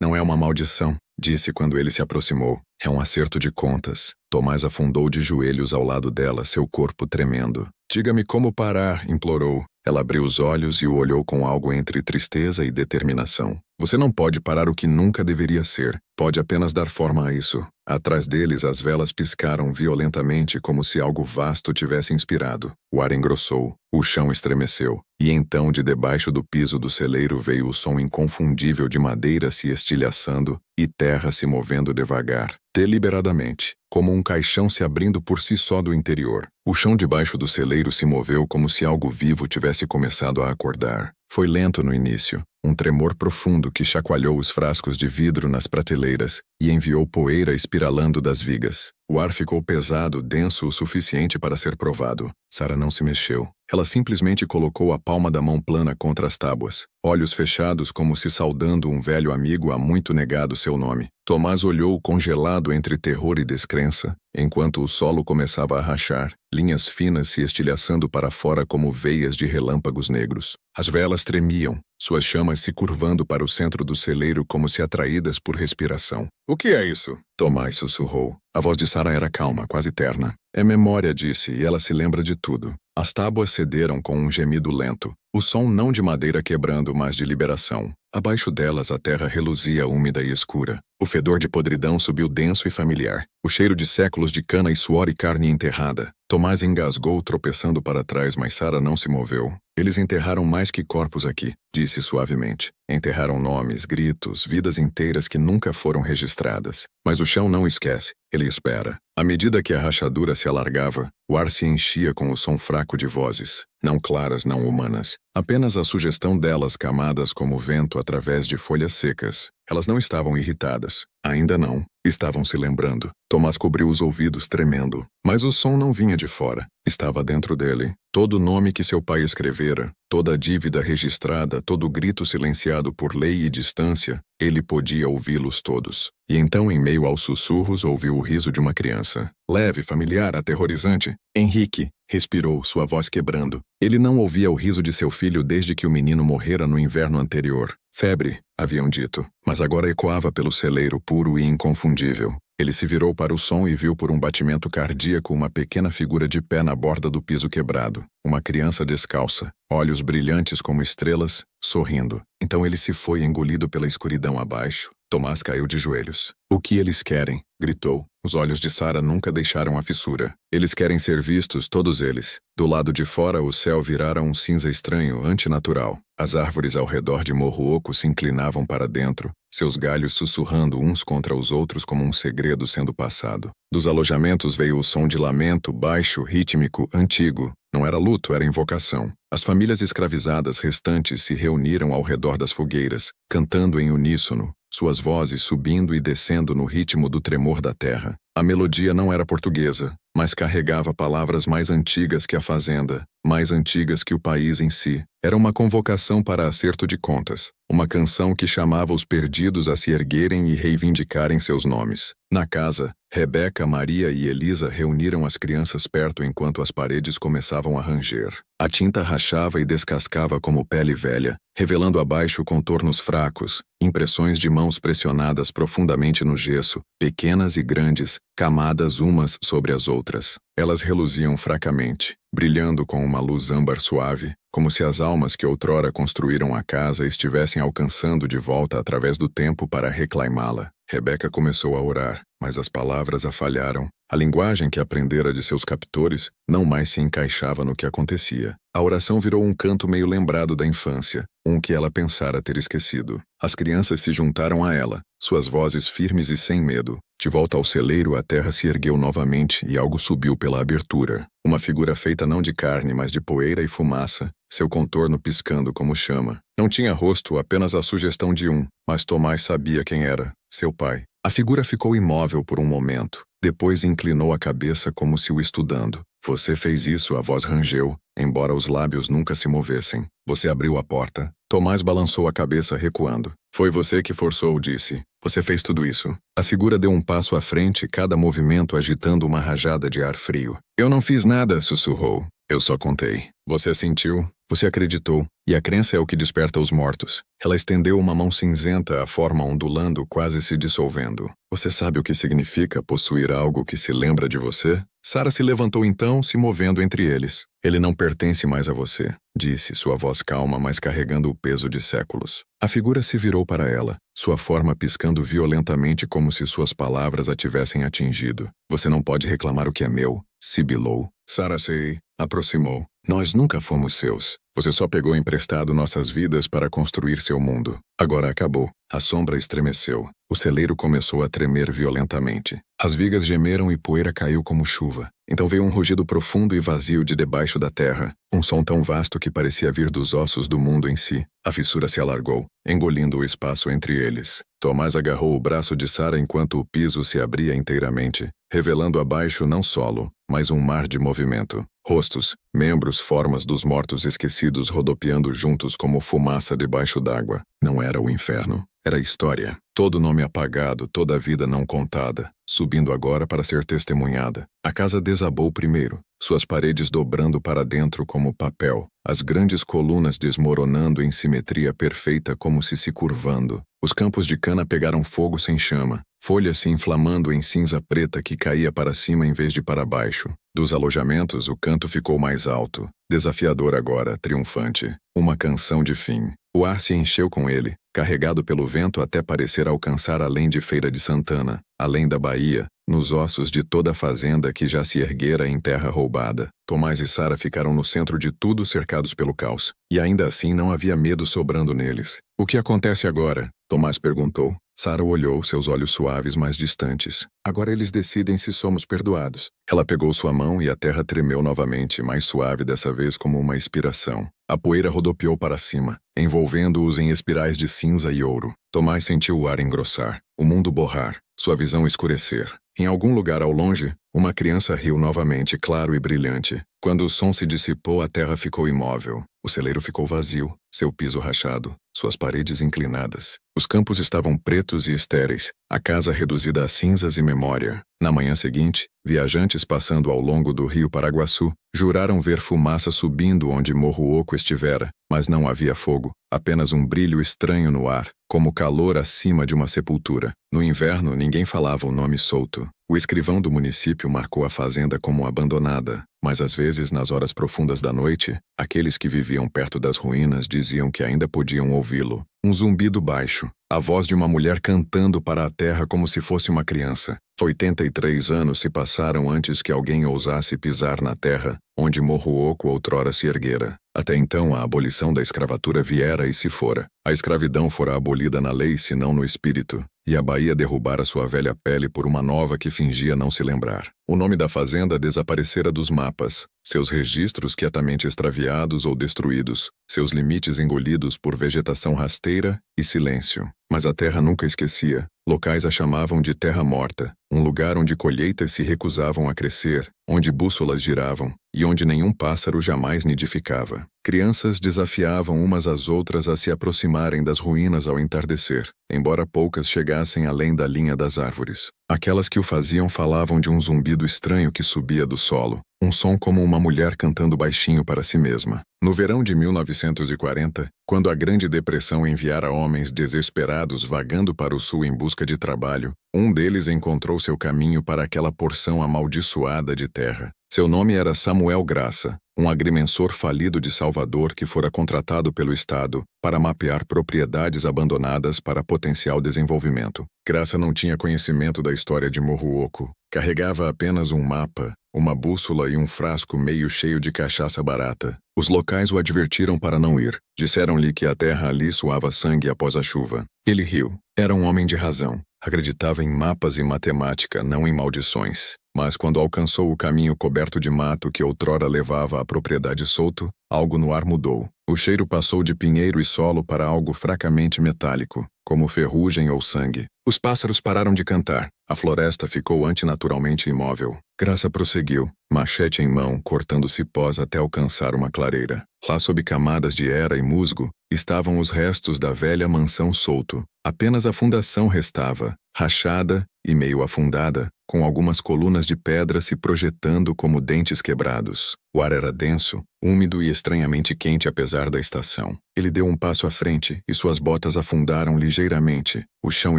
Speaker 1: não é uma maldição", disse quando ele se aproximou. "É um acerto de contas." Tomás afundou de joelhos ao lado dela, seu corpo tremendo. "Diga-me como parar", implorou. Ela abriu os olhos e o olhou com algo entre tristeza e determinação. "Você não pode parar o que nunca deveria ser. Pode apenas dar forma a isso." Atrás deles as velas piscaram violentamente como se algo vasto tivesse inspirado. O ar engrossou, o chão estremeceu, e então de debaixo do piso do celeiro veio o som inconfundível de madeira se estilhaçando e terra se movendo devagar, deliberadamente, como um caixão se abrindo por si só do interior. O chão debaixo do celeiro se moveu como se algo vivo tivesse começado a acordar. Foi lento no início, um tremor profundo que chacoalhou os frascos de vidro nas prateleiras e enviou poeira espiralando das vigas. O ar ficou pesado, denso o suficiente para ser provado. Sara não se mexeu. Ela simplesmente colocou a palma da mão plana contra as tábuas, olhos fechados como se saudando um velho amigo há muito negado seu nome. Tomás olhou congelado entre terror e descrença, enquanto o solo começava a rachar, linhas finas se estilhaçando para fora como veias de relâmpagos negros. As velas tremiam, suas chamas se curvando para o centro do celeiro como se atraídas por respiração. "O que é isso?" Tomás sussurrou. A voz de Sara era calma, quase terna. "É memória", disse, e ela se lembra de tudo. As tábuas cederam com um gemido lento, o som não de madeira quebrando, mas de liberação. Abaixo delas a terra reluzia úmida e escura. O fedor de podridão subiu denso e familiar. O cheiro de séculos de cana e suor e carne enterrada. Tomás engasgou tropeçando para trás, mas Sara não se moveu. "Eles enterraram mais que corpos aqui", disse suavemente. "Enterraram nomes, gritos, vidas inteiras que nunca foram registradas. Mas o chão não esquece, ele espera." À medida que a rachadura se alargava, o ar se enchia com o som fraco de vozes, não claras, não humanas. Apenas a sugestão delas camadas como vento através de folhas secas. Elas não estavam irritadas. Ainda não. Estavam se lembrando. Tomás cobriu os ouvidos tremendo. Mas o som não vinha de fora. Estava dentro dele. Todo nome que seu pai escrevera, toda dívida registrada, todo grito silenciado por lei e distância, ele podia ouvi-los todos. E então, em meio aos sussurros, ouviu o riso de uma criança. Leve, familiar, aterrorizante. "Henrique", respirou, sua voz quebrando. Ele não ouvia o riso de seu filho desde que o menino morrera no inverno anterior. "Febre", haviam dito, mas agora ecoava pelo celeiro puro e inconfundível. Ele se virou para o som e viu por um batimento cardíaco uma pequena figura de pé na borda do piso quebrado. Uma criança descalça, olhos brilhantes como estrelas, sorrindo. Então ele se foi engolido pela escuridão abaixo. Tomás caiu de joelhos. "O que eles querem?", gritou. Os olhos de Sarah nunca deixaram a fissura. Eles querem ser vistos, todos eles. Do lado de fora, o céu virara um cinza estranho, antinatural. As árvores ao redor de Morro Oco se inclinavam para dentro, seus galhos sussurrando uns contra os outros como um segredo sendo passado. Dos alojamentos veio o som de lamento, baixo, rítmico, antigo. Não era luto, era invocação. As famílias escravizadas restantes se reuniram ao redor das fogueiras, cantando em uníssono, suas vozes subindo e descendo no ritmo do tremor da terra. A melodia não era portuguesa, mas carregava palavras mais antigas que a fazenda, mais antigas que o país em si. Era uma convocação para acerto de contas, uma canção que chamava os perdidos a se erguerem e reivindicarem seus nomes. Na casa, Rebeca, Maria e Elisa reuniram as crianças perto enquanto as paredes começavam a ranger. A tinta rachava e descascava como pele velha, revelando abaixo contornos fracos, impressões de mãos pressionadas profundamente no gesso, pequenas e grandes, camadas umas sobre as outras. Elas reluziam fracamente, brilhando com uma luz âmbar suave, como se as almas que outrora construíram a casa estivessem alcançando de volta através do tempo para reclamá-la. Rebeca começou a orar, mas as palavras a falharam. A linguagem que aprendera de seus captores não mais se encaixava no que acontecia. A oração virou um canto meio lembrado da infância, um que ela pensara ter esquecido. As crianças se juntaram a ela, suas vozes firmes e sem medo. De volta ao celeiro, a terra se ergueu novamente e algo subiu pela abertura. Uma figura feita não de carne, mas de poeira e fumaça, seu contorno piscando como chama. Não tinha rosto, apenas a sugestão de um, mas Tomás sabia quem era, seu pai. A figura ficou imóvel por um momento, depois inclinou a cabeça como se o estudando. Você fez isso, a voz rangeu, embora os lábios nunca se movessem. Você abriu a porta. Tomás balançou a cabeça recuando. Foi você que forçou, disse. Você fez tudo isso. A figura deu um passo à frente, cada movimento agitando uma rajada de ar frio. Eu não fiz nada, sussurrou. Eu só contei. Você sentiu, você acreditou, e a crença é o que desperta os mortos. Ela estendeu uma mão cinzenta, a forma ondulando, quase se dissolvendo. Você sabe o que significa possuir algo que se lembra de você? Sarah se levantou então, se movendo entre eles. Ele não pertence mais a você, disse, sua voz calma, mas carregando o peso de séculos. A figura se virou para ela, sua forma piscando violentamente como se suas palavras a tivessem atingido. Você não pode reclamar o que é meu, sibilou. Sarah se aproximou. Nós nunca fomos seus. Você só pegou emprestado nossas vidas para construir seu mundo. Agora acabou. A sombra estremeceu. O celeiro começou a tremer violentamente. As vigas gemeram e poeira caiu como chuva. Então veio um rugido profundo e vazio de debaixo da terra. Um som tão vasto que parecia vir dos ossos do mundo em si. A fissura se alargou, engolindo o espaço entre eles. Tomás agarrou o braço de Sarah enquanto o piso se abria inteiramente, revelando abaixo não solo, mas um mar de movimento. Rostos, membros, formas dos mortos esquecidos rodopiando juntos como fumaça debaixo d'água. Não era o inferno, era história. Todo nome apagado, toda vida não contada, subindo agora para ser testemunhada. A casa desabou primeiro, suas paredes dobrando para dentro como papel, as grandes colunas desmoronando em simetria perfeita como se curvando. Os campos de cana pegaram fogo sem chama, folhas se inflamando em cinza preta que caía para cima em vez de para baixo. Dos alojamentos, o canto ficou mais alto, desafiador agora, triunfante. Uma canção de fim. O ar se encheu com ele, carregado pelo vento até parecer alcançar além de Feira de Santana, além da Bahia, nos ossos de toda a fazenda que já se erguera em terra roubada. Tomás e Sarah ficaram no centro de tudo, cercados pelo caos. E ainda assim não havia medo sobrando neles. O que acontece agora? Tomás perguntou. Sarah olhou, seus olhos suaves mais distantes. Agora eles decidem se somos perdoados. Ela pegou sua mão e a terra tremeu novamente, mais suave dessa vez como uma inspiração. A poeira rodopiou para cima, envolvendo-os em espirais de cinza e ouro. Tomás sentiu o ar engrossar, o mundo borrar, sua visão escurecer. Em algum lugar ao longe, uma criança riu novamente, claro e brilhante. Quando o som se dissipou, a terra ficou imóvel. O celeiro ficou vazio, seu piso rachado, suas paredes inclinadas. Os campos estavam pretos e estéreis, a casa reduzida a cinzas e memória. Na manhã seguinte, viajantes passando ao longo do rio Paraguaçu, juraram ver fumaça subindo onde Morro Oco estivera, mas não havia fogo, apenas um brilho estranho no ar, como calor acima de uma sepultura. No inverno, ninguém falava o nome Souto. O escrivão do município marcou a fazenda como abandonada, mas às vezes, nas horas profundas da noite, aqueles que viviam perto das ruínas diziam que ainda podiam ouvi-lo. Um zumbido baixo, a voz de uma mulher cantando para a terra como se fosse uma criança. 83 anos se passaram antes que alguém ousasse pisar na terra onde Morro Oco outrora se erguera. Até então a abolição da escravatura viera e se fora. A escravidão fora abolida na lei, senão no espírito, e a Bahia derrubara sua velha pele por uma nova que fingia não se lembrar. O nome da fazenda desaparecera dos mapas, seus registros quietamente extraviados ou destruídos, seus limites engolidos por vegetação rasteira e silêncio. Mas a terra nunca esquecia. Locais a chamavam de terra morta, um lugar onde colheitas se recusavam a crescer, onde bússolas giravam, e onde nenhum pássaro jamais nidificava. Crianças desafiavam umas às outras a se aproximarem das ruínas ao entardecer, embora poucas chegassem além da linha das árvores. Aquelas que o faziam falavam de um zumbido estranho que subia do solo, um som como uma mulher cantando baixinho para si mesma. No verão de 1940, quando a Grande Depressão enviara homens desesperados vagando para o sul em busca de trabalho, um deles encontrou seu caminho para aquela porção amaldiçoada de terra. Seu nome era Samuel Graça, um agrimensor falido de Salvador que fora contratado pelo Estado para mapear propriedades abandonadas para potencial desenvolvimento. Graça não tinha conhecimento da história de Morro Oco. Carregava apenas um mapa, uma bússola e um frasco meio cheio de cachaça barata. Os locais o advertiram para não ir. Disseram-lhe que a terra ali suava sangue após a chuva. Ele riu. Era um homem de razão. Acreditava em mapas e matemática, não em maldições. Mas quando alcançou o caminho coberto de mato que outrora levava à propriedade solto, algo no ar mudou. O cheiro passou de pinheiro e solo para algo fracamente metálico, como ferrugem ou sangue. Os pássaros pararam de cantar. A floresta ficou antinaturalmente imóvel. Graça prosseguiu, machete em mão, cortando cipós até alcançar uma clareira. Lá sob camadas de era e musgo, estavam os restos da velha mansão Souto. Apenas a fundação restava, rachada e meio afundada, com algumas colunas de pedra se projetando como dentes quebrados. O ar era denso, úmido e estranhamente quente apesar da estação. Ele deu um passo à frente e suas botas afundaram ligeiramente, o chão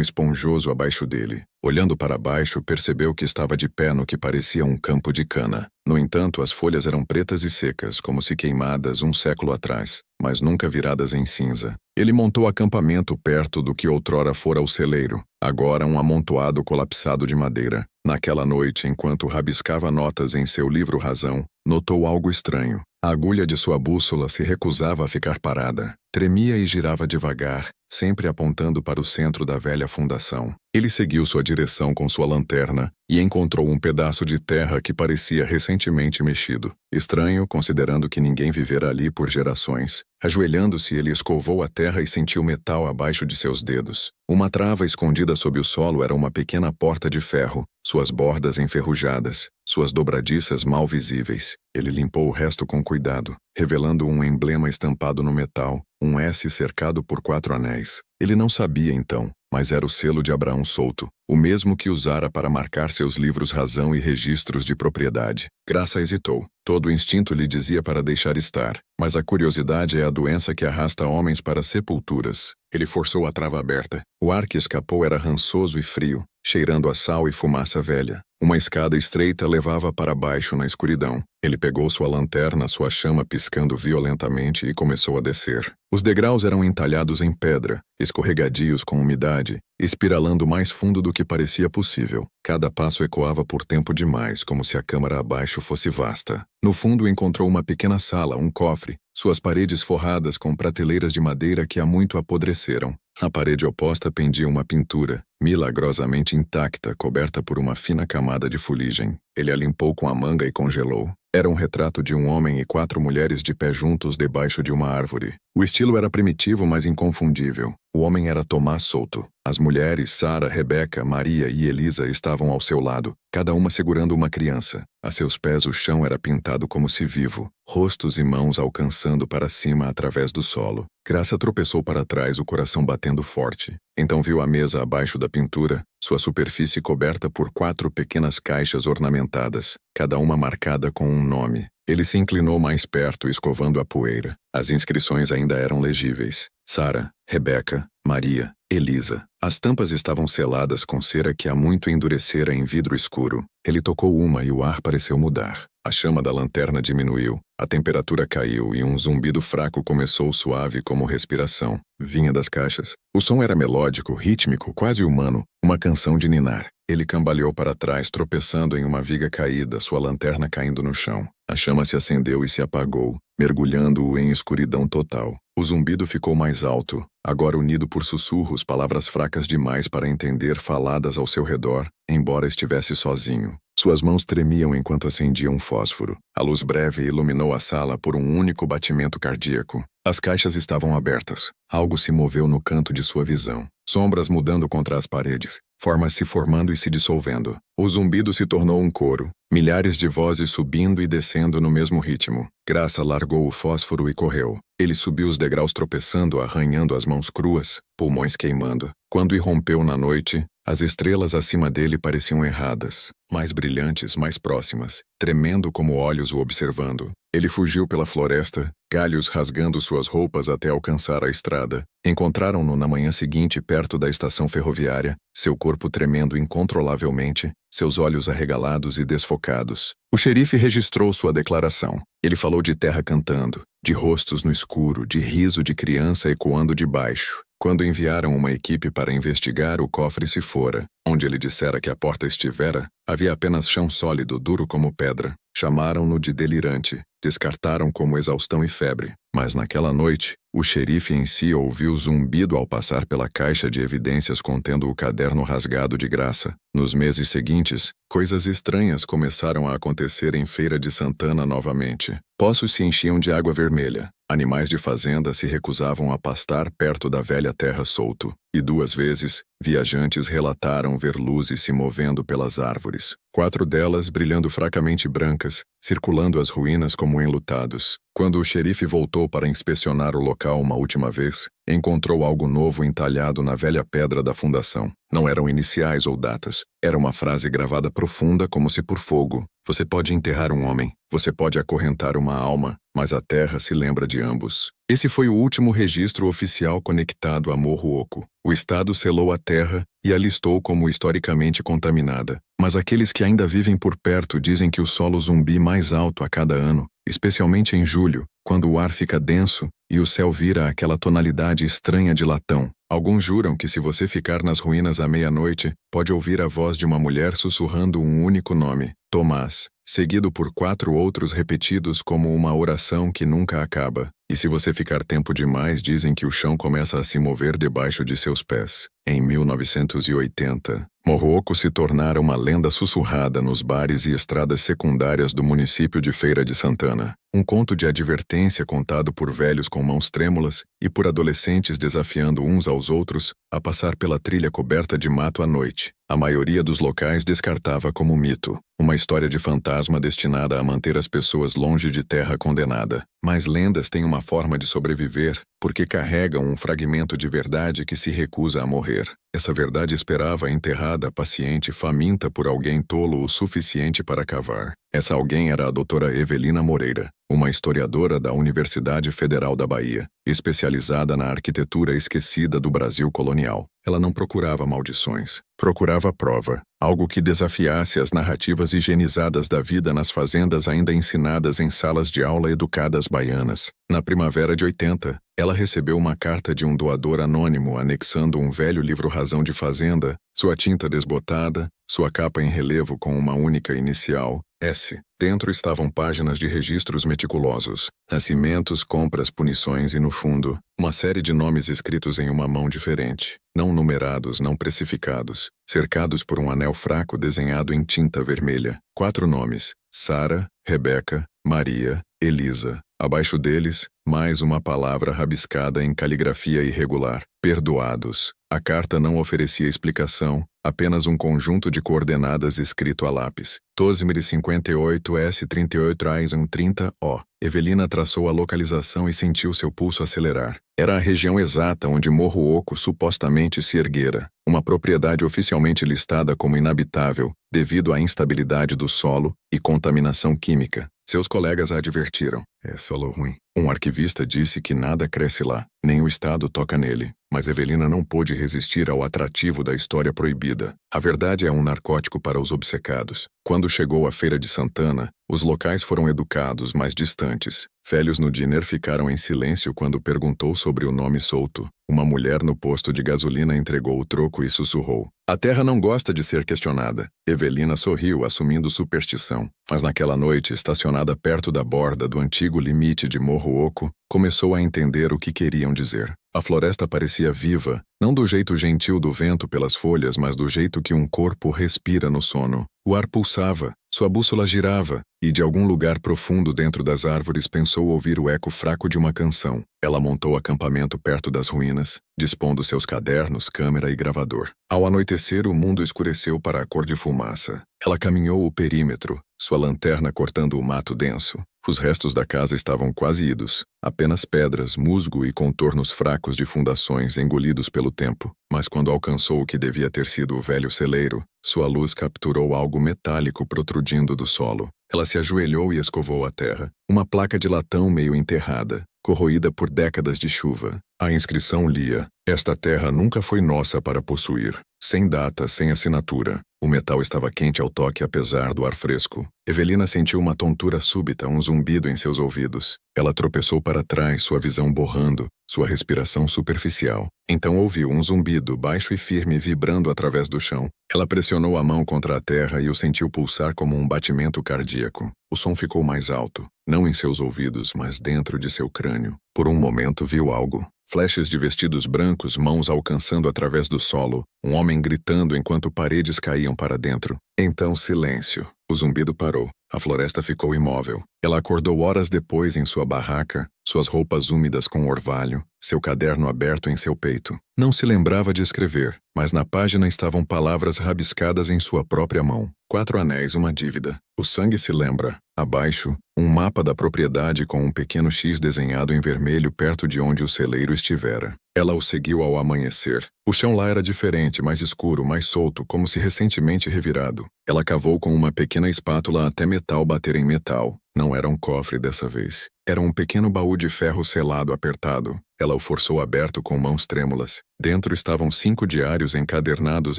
Speaker 1: esponjoso abaixo dele. Olhando para baixo, percebeu que estava de pé no que parecia um campo de cana. No entanto, as folhas eram pretas e secas, como se queimadas um século atrás, mas nunca viradas em cinza. Ele montou acampamento perto do que outrora fora o celeiro, agora um amontoado colapsado de madeira. Naquela noite, enquanto rabiscava notas em seu livro Razão, notou algo estranho. A agulha de sua bússola se recusava a ficar parada. Tremia e girava devagar, sempre apontando para o centro da velha fundação. Ele seguiu sua direção com sua lanterna e encontrou um pedaço de terra que parecia recentemente mexido. Estranho, considerando que ninguém vivera ali por gerações. Ajoelhando-se, ele escovou a terra e sentiu metal abaixo de seus dedos. Uma trava escondida sob o solo era uma pequena porta de ferro, suas bordas enferrujadas, suas dobradiças mal visíveis. Ele limpou o resto com cuidado, revelando um emblema estampado no metal, um S cercado por 4 anéis. Ele não sabia então, mas era o selo de Abraão Souto, o mesmo que usara para marcar seus livros Razão e registros de propriedade. Graça hesitou. Todo o instinto lhe dizia para deixar estar, mas a curiosidade é a doença que arrasta homens para sepulturas. Ele forçou a trava aberta. O ar que escapou era rançoso e frio, cheirando a sal e fumaça velha. Uma escada estreita levava para baixo na escuridão. Ele pegou sua lanterna, sua chama piscando violentamente e começou a descer. Os degraus eram entalhados em pedra, escorregadios com umidade, espiralando mais fundo do que parecia possível. Cada passo ecoava por tempo demais, como se a câmara abaixo fosse vasta. No fundo encontrou uma pequena sala, um cofre, suas paredes forradas com prateleiras de madeira que há muito apodreceram. Na parede oposta pendia uma pintura, milagrosamente intacta, coberta por uma fina camada de fuligem. Ele a limpou com a manga e congelou. Era um retrato de um homem e 4 mulheres de pé juntos debaixo de uma árvore. O estilo era primitivo, mas inconfundível. O homem era Tomás Souto. As mulheres, Sara, Rebeca, Maria e Elisa, estavam ao seu lado, cada uma segurando uma criança. A seus pés o chão era pintado como se vivo, rostos e mãos alcançando para cima através do solo. Graça tropeçou para trás, o coração batendo forte. Então viu a mesa abaixo da pintura, sua superfície coberta por 4 pequenas caixas ornamentadas, cada uma marcada com um nome. Ele se inclinou mais perto, escovando a poeira. As inscrições ainda eram legíveis. Sara, Rebeca, Maria, Elisa. As tampas estavam seladas com cera que há muito endurecera em vidro escuro. Ele tocou uma e o ar pareceu mudar. A chama da lanterna diminuiu, a temperatura caiu e um zumbido fraco começou suave como respiração. Vinha das caixas. O som era melódico, rítmico, quase humano, uma canção de ninar. Ele cambaleou para trás, tropeçando em uma viga caída, sua lanterna caindo no chão. A chama se acendeu e se apagou, mergulhando-o em escuridão total. O zumbido ficou mais alto, agora unido por sussurros, palavras fracas demais para entender faladas ao seu redor, embora estivesse sozinho. Suas mãos tremiam enquanto acendia um fósforo. A luz breve iluminou a sala por um único batimento cardíaco. As caixas estavam abertas. Algo se moveu no canto de sua visão. Sombras mudando contra as paredes, formas se formando e se dissolvendo. O zumbido se tornou um coro, milhares de vozes subindo e descendo no mesmo ritmo. Graça largou o fósforo e correu. Ele subiu os degraus tropeçando, arranhando as mãos cruas, pulmões queimando. Quando irrompeu na noite, as estrelas acima dele pareciam erradas, mais brilhantes, mais próximas, tremendo como olhos o observando. Ele fugiu pela floresta, galhos rasgando suas roupas até alcançar a estrada. Encontraram-no na manhã seguinte perto da estação ferroviária, seu corpo tremendo incontrolavelmente, seus olhos arregalados e desfocados. O xerife registrou sua declaração. Ele falou de terra cantando, de rostos no escuro, de riso de criança ecoando de baixo. Quando enviaram uma equipe para investigar, o cofre se fora. Onde ele dissera que a porta estivera, havia apenas chão sólido, duro como pedra. Chamaram-no de delirante, descartaram como exaustão e febre. Mas naquela noite, o xerife em si ouviu zumbido ao passar pela caixa de evidências contendo o caderno rasgado de Graça. Nos meses seguintes, coisas estranhas começaram a acontecer em Feira de Santana novamente. Poços se enchiam de água vermelha. Animais de fazenda se recusavam a pastar perto da velha terra solto. E 2 vezes, viajantes relataram ver luzes se movendo pelas árvores. 4 delas brilhando fracamente brancas, circulando as ruínas como enlutados. Quando o xerife voltou para inspecionar o local uma última vez, encontrou algo novo entalhado na velha pedra da fundação. Não eram iniciais ou datas. Era uma frase gravada profunda como se por fogo. Você pode enterrar um homem, você pode acorrentar uma alma, mas a terra se lembra de ambos. Esse foi o último registro oficial conectado a Morro Oco. O Estado selou a terra e a listou como historicamente contaminada. Mas aqueles que ainda vivem por perto dizem que o solo zumbi mais alto a cada ano, especialmente em julho, quando o ar fica denso e o céu vira aquela tonalidade estranha de latão. Alguns juram que se você ficar nas ruínas à meia-noite, pode ouvir a voz de uma mulher sussurrando um único nome, Tomás, seguido por 4 outros repetidos como uma oração que nunca acaba. E se você ficar tempo demais, dizem que o chão começa a se mover debaixo de seus pés. Em 1980, Morro Oco se tornara uma lenda sussurrada nos bares e estradas secundárias do município de Feira de Santana. Um conto de advertência contado por velhos com mãos trêmulas e por adolescentes desafiando uns aos outros a passar pela trilha coberta de mato à noite. A maioria dos locais descartava como mito, uma história de fantasma destinada a manter as pessoas longe de terra condenada. Mas lendas têm uma forma de sobreviver, porque carregam um fragmento de verdade que se recusa a morrer. Essa verdade esperava enterrada, paciente, faminta por alguém tolo o suficiente para cavar. Essa alguém era a doutora Evelina Moreira, uma historiadora da Universidade Federal da Bahia, especializada na arquitetura esquecida do Brasil colonial. Ela não procurava maldições, procurava prova, algo que desafiasse as narrativas higienizadas da vida nas fazendas ainda ensinadas em salas de aula educadas baianas. Na primavera de 80, ela recebeu uma carta de um doador anônimo anexando um velho livro-razão de fazenda, sua tinta desbotada, sua capa em relevo com uma única inicial, S. Dentro estavam páginas de registros meticulosos, nascimentos, compras, punições e, no fundo, uma série de nomes escritos em uma mão diferente, não numerados, não precificados, cercados por um anel fraco desenhado em tinta vermelha. 4 nomes: Sara, Rebeca, Maria, Elisa. Abaixo deles, mais uma palavra rabiscada em caligrafia irregular: perdoados. A carta não oferecia explicação, apenas um conjunto de coordenadas escrito a lápis. 12.058 S38 30 O. Evelina traçou a localização e sentiu seu pulso acelerar. Era a região exata onde Morro Oco supostamente se erguera, uma propriedade oficialmente listada como inabitável devido à instabilidade do solo e contaminação química. Seus colegas a advertiram. É solo ruim. Um arquivista disse que nada cresce lá, nem o Estado toca nele. mas Evelina não pôde resistir ao atrativo da história proibida. A verdade é um narcótico para os obcecados. Quando chegou à Feira de Santana, os locais foram educados, mas distantes. Velhos no diner ficaram em silêncio quando perguntou sobre o nome solto. Uma mulher no posto de gasolina entregou o troco e sussurrou: "A terra não gosta de ser questionada." Evelina sorriu, assumindo superstição. Mas naquela noite, estacionada perto da borda do antigo limite de Morro Oco, começou a entender o que queriam dizer. A floresta parecia viva, não do jeito gentil do vento pelas folhas, mas do jeito que um corpo respira no sono. O ar pulsava, sua bússola girava, e de algum lugar profundo dentro das árvores pensou ouvir o eco fraco de uma canção. Ela montou acampamento perto das ruínas, dispondo seus cadernos, câmera e gravador. Ao anoitecer, o mundo escureceu para a cor de fumaça. Ela caminhou o perímetro, sua lanterna cortando o mato denso. Os restos da casa estavam quase idos, apenas pedras, musgo e contornos fracos de fundações engolidos pelo tempo. Mas quando alcançou o que devia ter sido o velho celeiro, sua luz capturou algo metálico protrudindo do solo. Ela se ajoelhou e escovou a terra. Uma placa de latão meio enterrada, corroída por décadas de chuva. A inscrição lia: "Esta terra nunca foi nossa para possuir." Sem data, sem assinatura. O metal estava quente ao toque apesar do ar fresco. Evelina sentiu uma tontura súbita, um zumbido em seus ouvidos. Ela tropeçou para trás, sua visão borrando, sua respiração superficial. Então ouviu um zumbido baixo e firme vibrando através do chão. Ela pressionou a mão contra a terra e o sentiu pulsar como um batimento cardíaco. O som ficou mais alto, não em seus ouvidos, mas dentro de seu crânio. Por um momento viu algo. Flashes de vestidos brancos, mãos alcançando através do solo, um homem gritando enquanto paredes caíam para dentro. Então silêncio. O zumbido parou. A floresta ficou imóvel. Ela acordou horas depois em sua barraca, suas roupas úmidas com orvalho, seu caderno aberto em seu peito. Não se lembrava de escrever, mas na página estavam palavras rabiscadas em sua própria mão. 4 anéis, uma dívida. O sangue se lembra. Abaixo, um mapa da propriedade com um pequeno X desenhado em vermelho perto de onde o celeiro estivera. Ela o seguiu ao amanhecer. O chão lá era diferente, mais escuro, mais solto, como se recentemente revirado. Ela cavou com uma pequena espátula até metal bater em metal. Não era um cofre dessa vez. Era um pequeno baú de ferro selado apertado. Ela o forçou aberto com mãos trêmulas. Dentro estavam 5 diários encadernados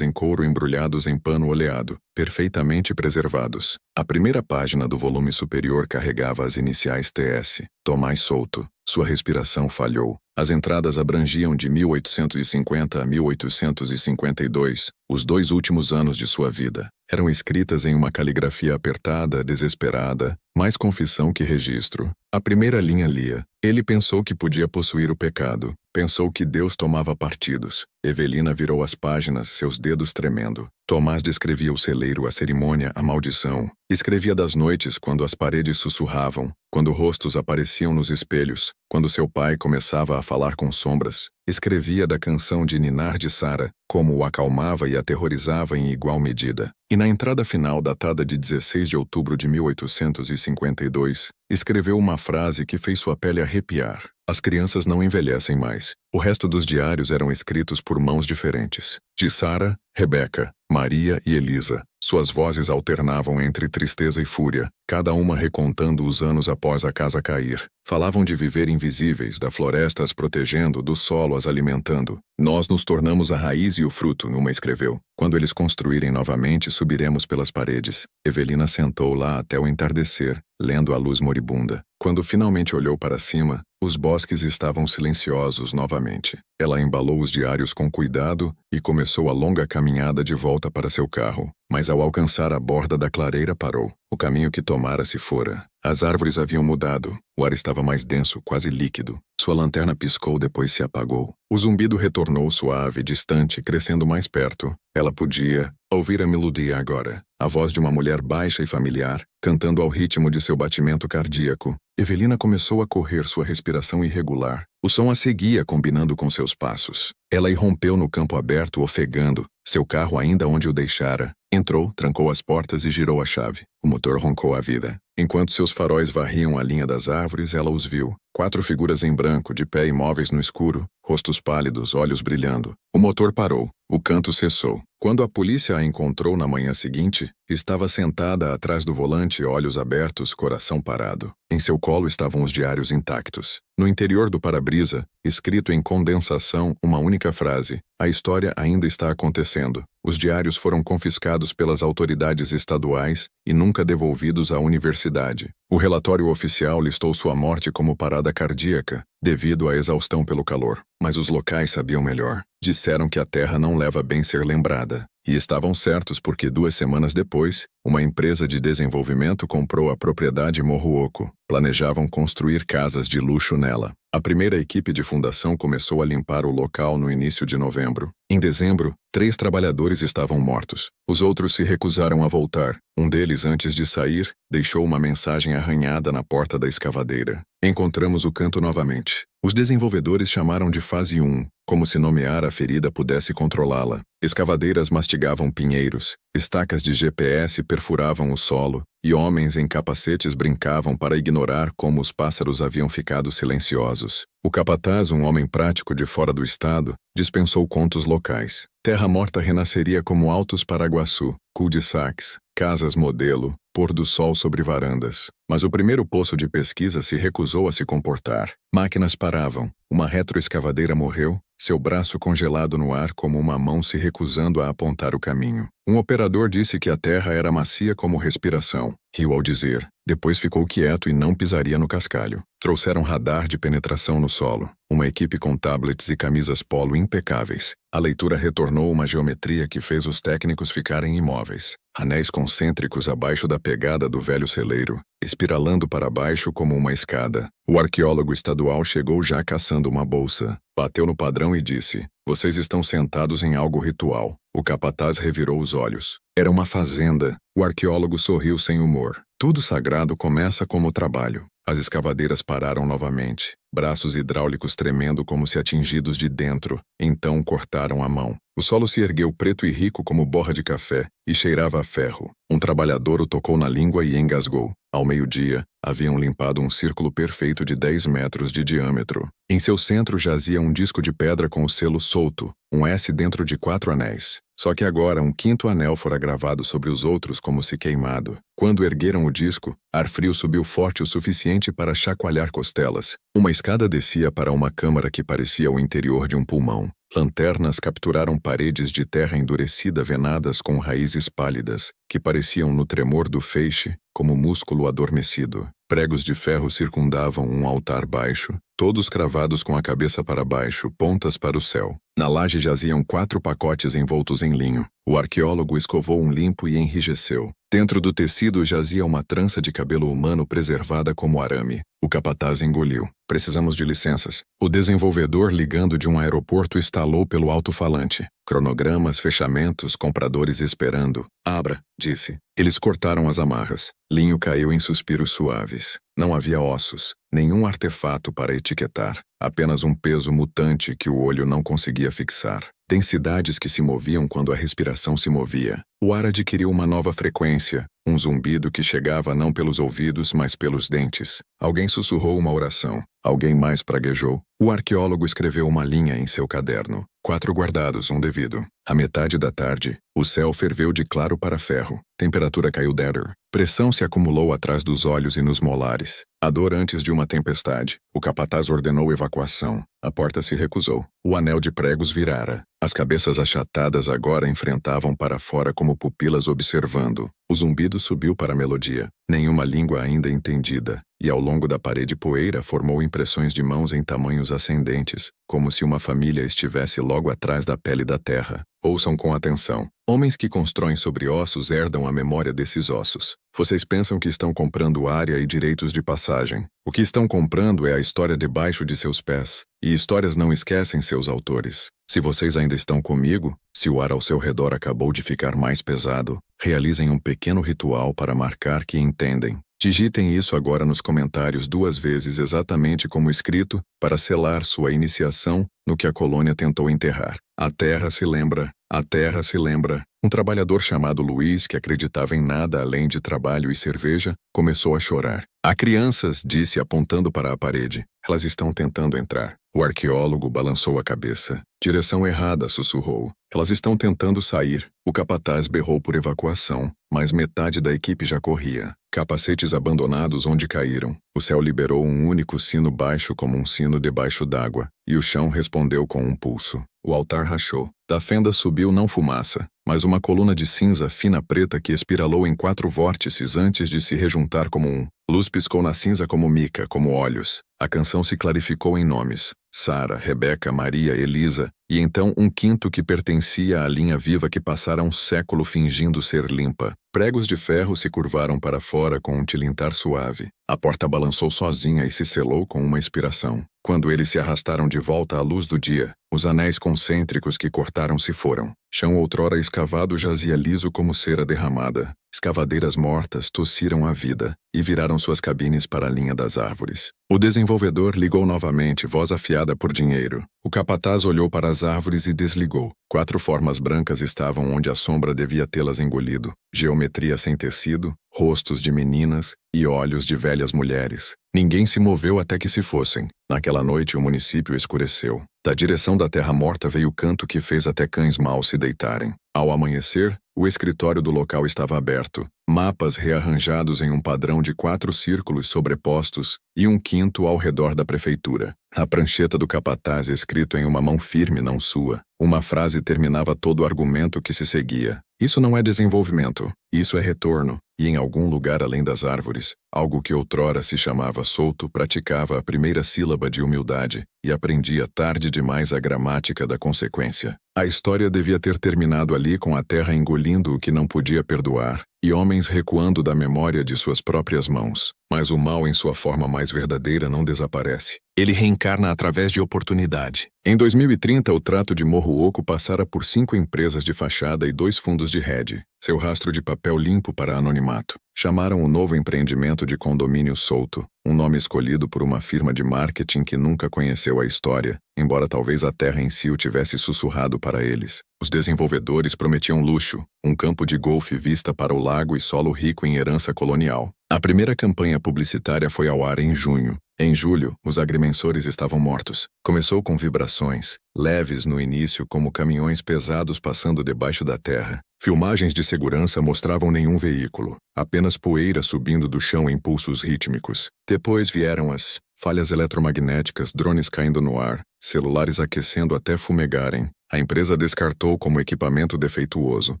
Speaker 1: em couro embrulhados em pano oleado, perfeitamente preservados. A primeira página do volume superior carregava as iniciais TS, Tomás Souto. Sua respiração falhou. As entradas abrangiam de 1850 a 1852, os 2 últimos anos de sua vida. Eram escritas em uma caligrafia apertada, desesperada, mais confissão que registro. A primeira linha lia: "Ele pensou que podia possuir o pecado. Pensou que Deus tomava partidos." Evelina virou as páginas, seus dedos tremendo. Tomás descrevia o celeiro, a cerimônia, a maldição. Escrevia das noites quando as paredes sussurravam, quando rostos apareciam nos espelhos, quando seu pai começava a falar com sombras. Escrevia da canção de ninar de Sara, como o acalmava e aterrorizava em igual medida. E na entrada final, datada de 16 de outubro de 1852, escreveu uma frase que fez sua pele arrepiar: "As crianças não envelhecem mais." O resto dos diários eram escritos por mãos diferentes. De Sara, Rebeca, Maria e Elisa. Suas vozes alternavam entre tristeza e fúria, cada uma recontando os anos após a casa cair. Falavam de viver invisíveis, da floresta as protegendo, do solo as alimentando. "Nós nos tornamos a raiz e o fruto", uma escreveu. "Quando eles construírem novamente, subiremos pelas paredes." Evelina sentou lá até o entardecer, lendo a luz moribunda. Quando finalmente olhou para cima, os bosques estavam silenciosos novamente. Ela embalou os diários com cuidado e começou a longa caminhada de volta para seu carro. Mas ao alcançar a borda da clareira parou. O caminho que tomara se fora. As árvores haviam mudado. O ar estava mais denso, quase líquido. Sua lanterna piscou, depois se apagou. O zumbido retornou suave, distante, crescendo mais perto. Ela podia ouvir a melodia agora. A voz de uma mulher baixa e familiar, cantando ao ritmo de seu batimento cardíaco. Evelina começou a correr, sua respiração irregular. O som a seguia, combinando com seus passos. Ela irrompeu no campo aberto, ofegando, seu carro ainda onde o deixara. Entrou, trancou as portas e girou a chave. O motor roncou a vida. Enquanto seus faróis varriam a linha das árvores, ela os viu. 4 figuras em branco, de pé imóveis no escuro, rostos pálidos, olhos brilhando. O motor parou. O canto cessou. Quando a polícia a encontrou na manhã seguinte, estava sentada atrás do volante, olhos abertos, coração parado. Em seu colo estavam os diários intactos. No interior do para-brisa, escrito em condensação, uma única frase: a história ainda está acontecendo. Os diários foram confiscados pelas autoridades estaduais e nunca devolvidos à universidade. O relatório oficial listou sua morte como parada cardíaca, devido à exaustão pelo calor. Mas os locais sabiam melhor. Disseram que a terra não leva bem ser lembrada. E estavam certos porque 2 semanas depois, uma empresa de desenvolvimento comprou a propriedade Morro Oco. Planejavam construir casas de luxo nela. A primeira equipe de fundação começou a limpar o local no início de novembro. Em dezembro, 3 trabalhadores estavam mortos. Os outros se recusaram a voltar. Um deles, antes de sair, deixou uma mensagem arranhada na porta da escavadeira. Encontramos o canto novamente. Os desenvolvedores chamaram de fase 1, como se nomear a ferida pudesse controlá-la. Escavadeiras mastigavam pinheiros, estacas de GPS perfuravam o solo, e homens em capacetes brincavam para ignorar como os pássaros haviam ficado silenciosos. O capataz, um homem prático de fora do estado, dispensou contos locais. Terra Morta renasceria como Altos Paraguaçu, cul-de-sacs, casas modelo, pôr do sol sobre varandas. Mas o primeiro poço de pesquisa se recusou a se comportar. Máquinas paravam. Uma retroescavadeira morreu, seu braço congelado no ar como uma mão se recusando a apontar o caminho. Um operador disse que a terra era macia como respiração. Riu ao dizer. Depois ficou quieto e não pisaria no cascalho. Trouxeram radar de penetração no solo. Uma equipe com tablets e camisas polo impecáveis. A leitura retornou uma geometria que fez os técnicos ficarem imóveis. Anéis concêntricos abaixo da pegada do velho celeiro, espiralando para baixo como uma escada. O arqueólogo estadual chegou já caçando uma bolsa. Bateu no padrão e disse: "Vocês estão sentados em algo ritual." O capataz revirou os olhos. Era uma fazenda. O arqueólogo sorriu sem humor. Tudo sagrado começa como trabalho. As escavadeiras pararam novamente, braços hidráulicos tremendo como se atingidos de dentro. Então cortaram a mão. O solo se ergueu preto e rico como borra de café e cheirava a ferro. Um trabalhador o tocou na língua e engasgou. Ao meio-dia, haviam limpado um círculo perfeito de 10 metros de diâmetro. Em seu centro jazia um disco de pedra com o selo solto, um S dentro de 4 anéis. Só que agora um 5º anel fora gravado sobre os outros como se queimado. Quando ergueram o disco, ar frio subiu forte o suficiente para chacoalhar costelas. Uma escada descia para uma câmara que parecia o interior de um pulmão. Lanternas capturaram paredes de terra endurecida venadas com raízes pálidas, que pareciam no tremor do feixe, como músculo adormecido. Pregos de ferro circundavam um altar baixo, todos cravados com a cabeça para baixo, pontas para o céu. Na laje jaziam 4 pacotes envoltos em linho. O arqueólogo escovou um limpo e enrijeceu. Dentro do tecido jazia uma trança de cabelo humano preservada como arame. O capataz engoliu. "Precisamos de licenças." O desenvolvedor, ligando de um aeroporto, estalou pelo alto-falante. Cronogramas, fechamentos, compradores esperando. "Abra", disse. Eles cortaram as amarras. Linho caiu em suspiros suaves. Não havia ossos, nenhum artefato para etiquetar. Apenas um peso mutante que o olho não conseguia fixar. Densidades que se moviam quando a respiração se movia. O ar adquiriu uma nova frequência, um zumbido que chegava não pelos ouvidos, mas pelos dentes. Alguém sussurrou uma oração. Alguém mais praguejou. O arqueólogo escreveu uma linha em seu caderno. 4 guardados, um devido. À metade da tarde, o céu ferveu de claro para ferro. Temperatura caiu Dether. Pressão se acumulou atrás dos olhos e nos molares. A dor antes de uma tempestade. O capataz ordenou evacuação. A porta se recusou. O anel de pregos virara. As cabeças achatadas agora enfrentavam para fora como pupilas observando. O zumbido subiu para a melodia. Nenhuma língua ainda entendida. E ao longo da parede poeira formou impressões de mãos em tamanhos ascendentes, como se uma família estivesse logo atrás da pele da terra. Ouçam com atenção. Homens que constroem sobre ossos herdam a memória desses ossos. Vocês pensam que estão comprando área e direitos de passagem. O que estão comprando é a história debaixo de seus pés. E histórias não esquecem seus autores. Se vocês ainda estão comigo, se o ar ao seu redor acabou de ficar mais pesado, realizem um pequeno ritual para marcar que entendem. Digitem isso agora nos comentários 2 vezes exatamente como escrito, para selar sua iniciação no que a colônia tentou enterrar. A terra se lembra, a terra se lembra. Um trabalhador chamado Luiz, que acreditava em nada além de trabalho e cerveja, começou a chorar. Há crianças, disse apontando para a parede. Elas estão tentando entrar. O arqueólogo balançou a cabeça. Direção errada, sussurrou. Elas estão tentando sair. O capataz berrou por evacuação, mas metade da equipe já corria. Capacetes abandonados onde caíram. O céu liberou um único sino baixo como um sino debaixo d'água, e o chão respondeu com um pulso. O altar rachou. Da fenda subiu não fumaça, mas uma coluna de cinza fina preta que espiralou em 4 vórtices antes de se rejuntar como um. Luz piscou na cinza como mica, como olhos. A canção se clarificou em nomes. Sara, Rebeca, Maria, Elisa, e então um quinto que pertencia à linha viva que passara um século fingindo ser limpa. Pregos de ferro se curvaram para fora com um tilintar suave. A porta balançou sozinha e se selou com uma expiração. Quando eles se arrastaram de volta à luz do dia, os anéis concêntricos que cortaram se foram. Chão outrora escavado jazia liso como cera derramada. Escavadeiras mortas tossiram a vida e viraram suas cabines para a linha das árvores. O desenvolvedor ligou novamente, voz afiada por dinheiro. O capataz olhou para as árvores e desligou. 4 formas brancas estavam onde a sombra devia tê-las engolido. Geometria sem tecido, rostos de meninas e olhos de velhas mulheres. Ninguém se moveu até que se fossem. Naquela noite o município escureceu. Da direção da terra morta veio o canto que fez até cães maus se deitarem. Ao amanhecer, o escritório do local estava aberto. Mapas rearranjados em um padrão de 4 círculos sobrepostos e um quinto ao redor da prefeitura. Na prancheta do capataz escrito em uma mão firme, não sua, uma frase terminava todo o argumento que se seguia. Isso não é desenvolvimento, isso é retorno. E em algum lugar além das árvores, algo que outrora se chamava solto praticava a primeira sílaba de humildade e aprendia tarde demais a gramática da consequência. A história devia ter terminado ali com a terra engolindo o que não podia perdoar e homens recuando da memória de suas próprias mãos. Mas o mal em sua forma mais verdadeira não desaparece. Ele reencarna através de oportunidade. Em 2030, o trato de Morro Oco passara por 5 empresas de fachada e 2 fundos de hedge. Seu rastro de papel limpo para anonimato. Chamaram o novo empreendimento de Condomínio Solto, um nome escolhido por uma firma de marketing que nunca conheceu a história, embora talvez a terra em si o tivesse sussurrado para eles. Os desenvolvedores prometiam luxo, um campo de golfe vista para o lago e solo rico em herança colonial. A primeira campanha publicitária foi ao ar em junho. Em julho, os agrimensores estavam mortos. Começou com vibrações, leves no início como caminhões pesados passando debaixo da terra. Filmagens de segurança mostravam nenhum veículo, apenas poeira subindo do chão em pulsos rítmicos. Depois vieram as falhas eletromagnéticas, drones caindo no ar, celulares aquecendo até fumegarem. A empresa descartou como equipamento defeituoso,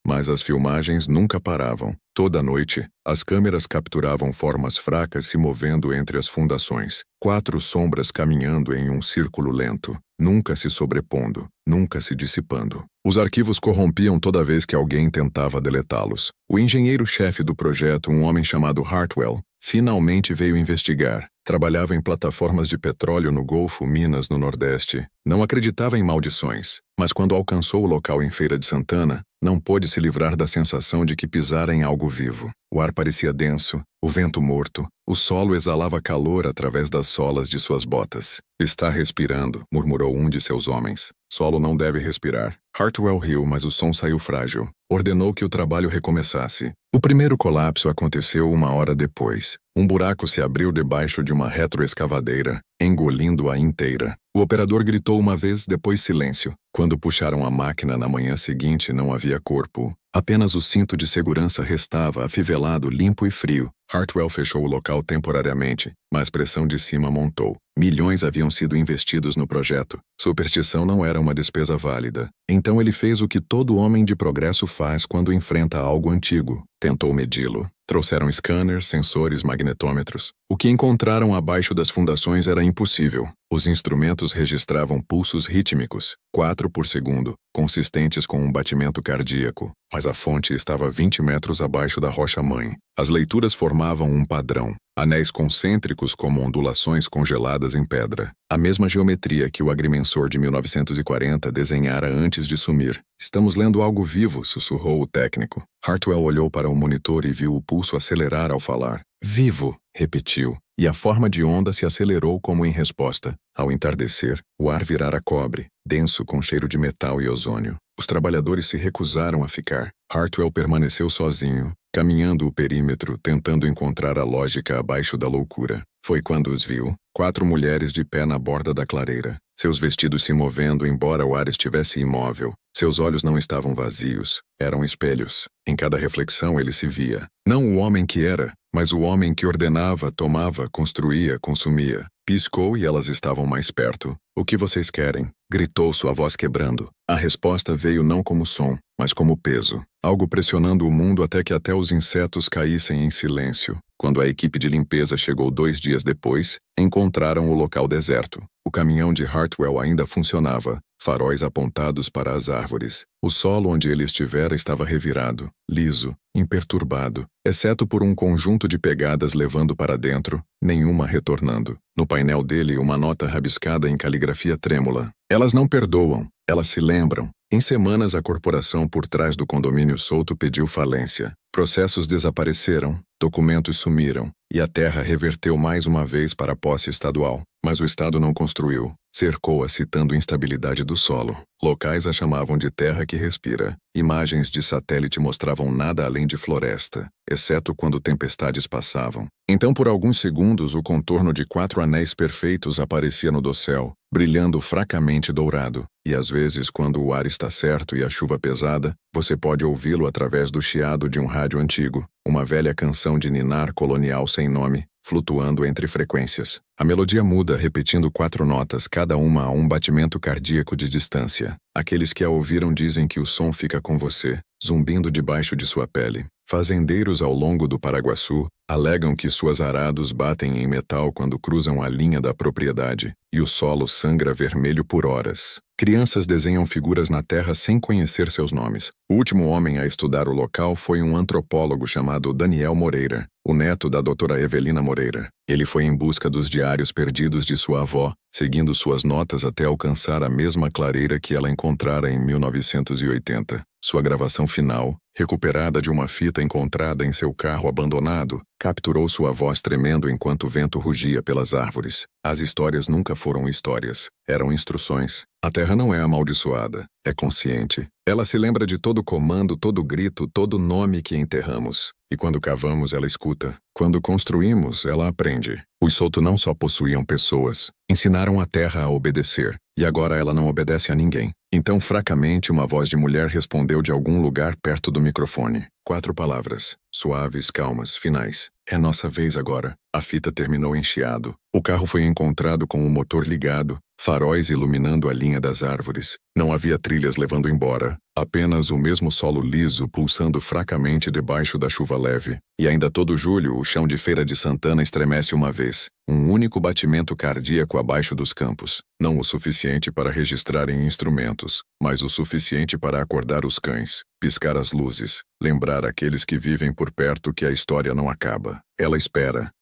Speaker 1: mas as filmagens nunca paravam. Toda noite, as câmeras capturavam formas fracas se movendo entre as fundações. 4 sombras caminhando em um círculo lento, nunca se sobrepondo, nunca se dissipando. Os arquivos corrompiam toda vez que alguém tentava deletá-los. O engenheiro-chefe do projeto, um homem chamado Hartwell, finalmente veio investigar. Trabalhava em plataformas de petróleo no Golfo, Minas, no Nordeste. Não acreditava em maldições, mas quando alcançou o local em Feira de Santana, não pôde se livrar da sensação de que pisara em algo vivo. O ar parecia denso, o vento morto, o solo exalava calor através das solas de suas botas. Está respirando, murmurou um de seus homens. Solo não deve respirar. Hartwell riu, mas o som saiu frágil. Ordenou que o trabalho recomeçasse. O primeiro colapso aconteceu 1 hora depois. Um buraco se abriu debaixo de uma retroescavadeira, engolindo-a inteira. O operador gritou uma vez, depois silêncio. Quando puxaram a máquina na manhã seguinte, não havia corpo. Apenas o cinto de segurança restava, afivelado, limpo e frio. Hartwell fechou o local temporariamente, mas pressão de cima montou. Milhões haviam sido investidos no projeto. Superstição não era uma despesa válida. Então ele fez o que todo homem de progresso faz quando enfrenta algo antigo. Tentou medi-lo. Trouxeram scanners, sensores, magnetômetros. O que encontraram abaixo das fundações era impossível. Os instrumentos registravam pulsos rítmicos, 4 por segundo, consistentes com um batimento cardíaco, mas a fonte estava 20 metros abaixo da rocha-mãe. As leituras formavam um padrão. Anéis concêntricos como ondulações congeladas em pedra. A mesma geometria que o agrimensor de 1940 desenhara antes de sumir. Estamos lendo algo vivo, sussurrou o técnico. Hartwell olhou para o monitor e viu o pulso acelerar ao falar. Vivo, repetiu, e a forma de onda se acelerou como em resposta. Ao entardecer, o ar virara cobre, denso com cheiro de metal e ozônio. Os trabalhadores se recusaram a ficar. Hartwell permaneceu sozinho, caminhando o perímetro, tentando encontrar a lógica abaixo da loucura. Foi quando os viu, 4 mulheres de pé na borda da clareira, seus vestidos se movendo embora o ar estivesse imóvel. Seus olhos não estavam vazios, eram espelhos. Em cada reflexão ele se via. Não o homem que era, mas o homem que ordenava, tomava, construía, consumia. Piscou e elas estavam mais perto. O que vocês querem? Gritou sua voz quebrando. A resposta veio não como som, mas como peso. Algo pressionando o mundo até os insetos caíssem em silêncio. Quando a equipe de limpeza chegou 2 dias depois, encontraram o local deserto. O caminhão de Hartwell ainda funcionava, faróis apontados para as árvores. O solo onde ele estivera estava revirado, liso, imperturbado, exceto por um conjunto de pegadas levando para dentro, nenhuma retornando. No painel dele, uma nota rabiscada em caligrafia trêmula. Elas não perdoam, elas se lembram. Em semanas, a corporação por trás do condomínio solto pediu falência. Processos desapareceram, documentos sumiram, e a terra reverteu mais uma vez para a posse estadual. Mas o Estado não construiu. Cercou-a citando instabilidade do solo. Locais a chamavam de terra que respira. Imagens de satélite mostravam nada além de floresta, exceto quando tempestades passavam. Então, por alguns segundos, o contorno de 4 anéis perfeitos aparecia no dossel, brilhando fracamente dourado. E às vezes, quando o ar está certo e a chuva pesada, você pode ouvi-lo através do chiado de um rádio antigo, uma velha canção de ninar colonial sem nome, flutuando entre frequências. A melodia muda, repetindo 4 notas, cada uma a um batimento cardíaco de distância. Aqueles que a ouviram dizem que o som fica com você, zumbindo debaixo de sua pele. Fazendeiros ao longo do Paraguaçu alegam que suas arados batem em metal quando cruzam a linha da propriedade, e o solo sangra vermelho por horas. Crianças desenham figuras na terra sem conhecer seus nomes. O último homem a estudar o local foi um antropólogo chamado Daniel Moreira, o neto da doutora Evelina Moreira. Ele foi em busca dos diários perdidos de sua avó, seguindo suas notas até alcançar a mesma clareira que ela encontrara em 1980. Sua gravação final, recuperada de uma fita encontrada em seu carro abandonado, capturou sua voz tremendo enquanto o vento rugia pelas árvores. As histórias nunca foram histórias, eram instruções. A terra não é amaldiçoada, é consciente. Ela se lembra de todo comando, todo grito, todo nome que enterramos. E quando cavamos, ela escuta. Quando construímos, ela aprende. Os Soto não só possuíam pessoas, ensinaram a terra a obedecer. E agora ela não obedece a ninguém. Então, fracamente, uma voz de mulher respondeu de algum lugar perto do microfone. 4 palavras, suaves, calmas, finais. É nossa vez agora. A fita terminou em chiado. O carro foi encontrado com o motor ligado, faróis iluminando a linha das árvores. Não havia trilhas levando embora, apenas o mesmo solo liso pulsando fracamente debaixo da chuva leve. E ainda todo julho, o chão de Feira de Santana estremece uma vez. Um único batimento cardíaco abaixo dos campos. Não o suficiente para registrar em instrumentos, mas o suficiente para acordar os cães, piscar as luzes, lembrar aqueles que vivem por perto que a história não acaba. Ela espera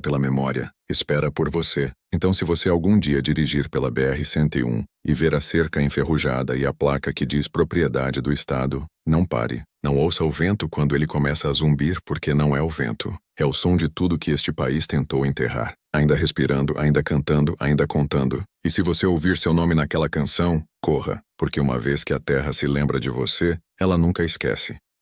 Speaker 1: pela memória, espera por você. Então, se você algum dia dirigir pela BR-101 e ver a cerca enferrujada e a placa que diz propriedade do Estado, não pare. Não ouça o vento quando ele começa a zumbir, porque não é o vento. É o som de tudo que este país tentou enterrar. Ainda respirando, ainda cantando, ainda contando. E se você ouvir seu nome naquela canção, corra, porque uma vez que a terra se lembra de você, ela nunca esquece.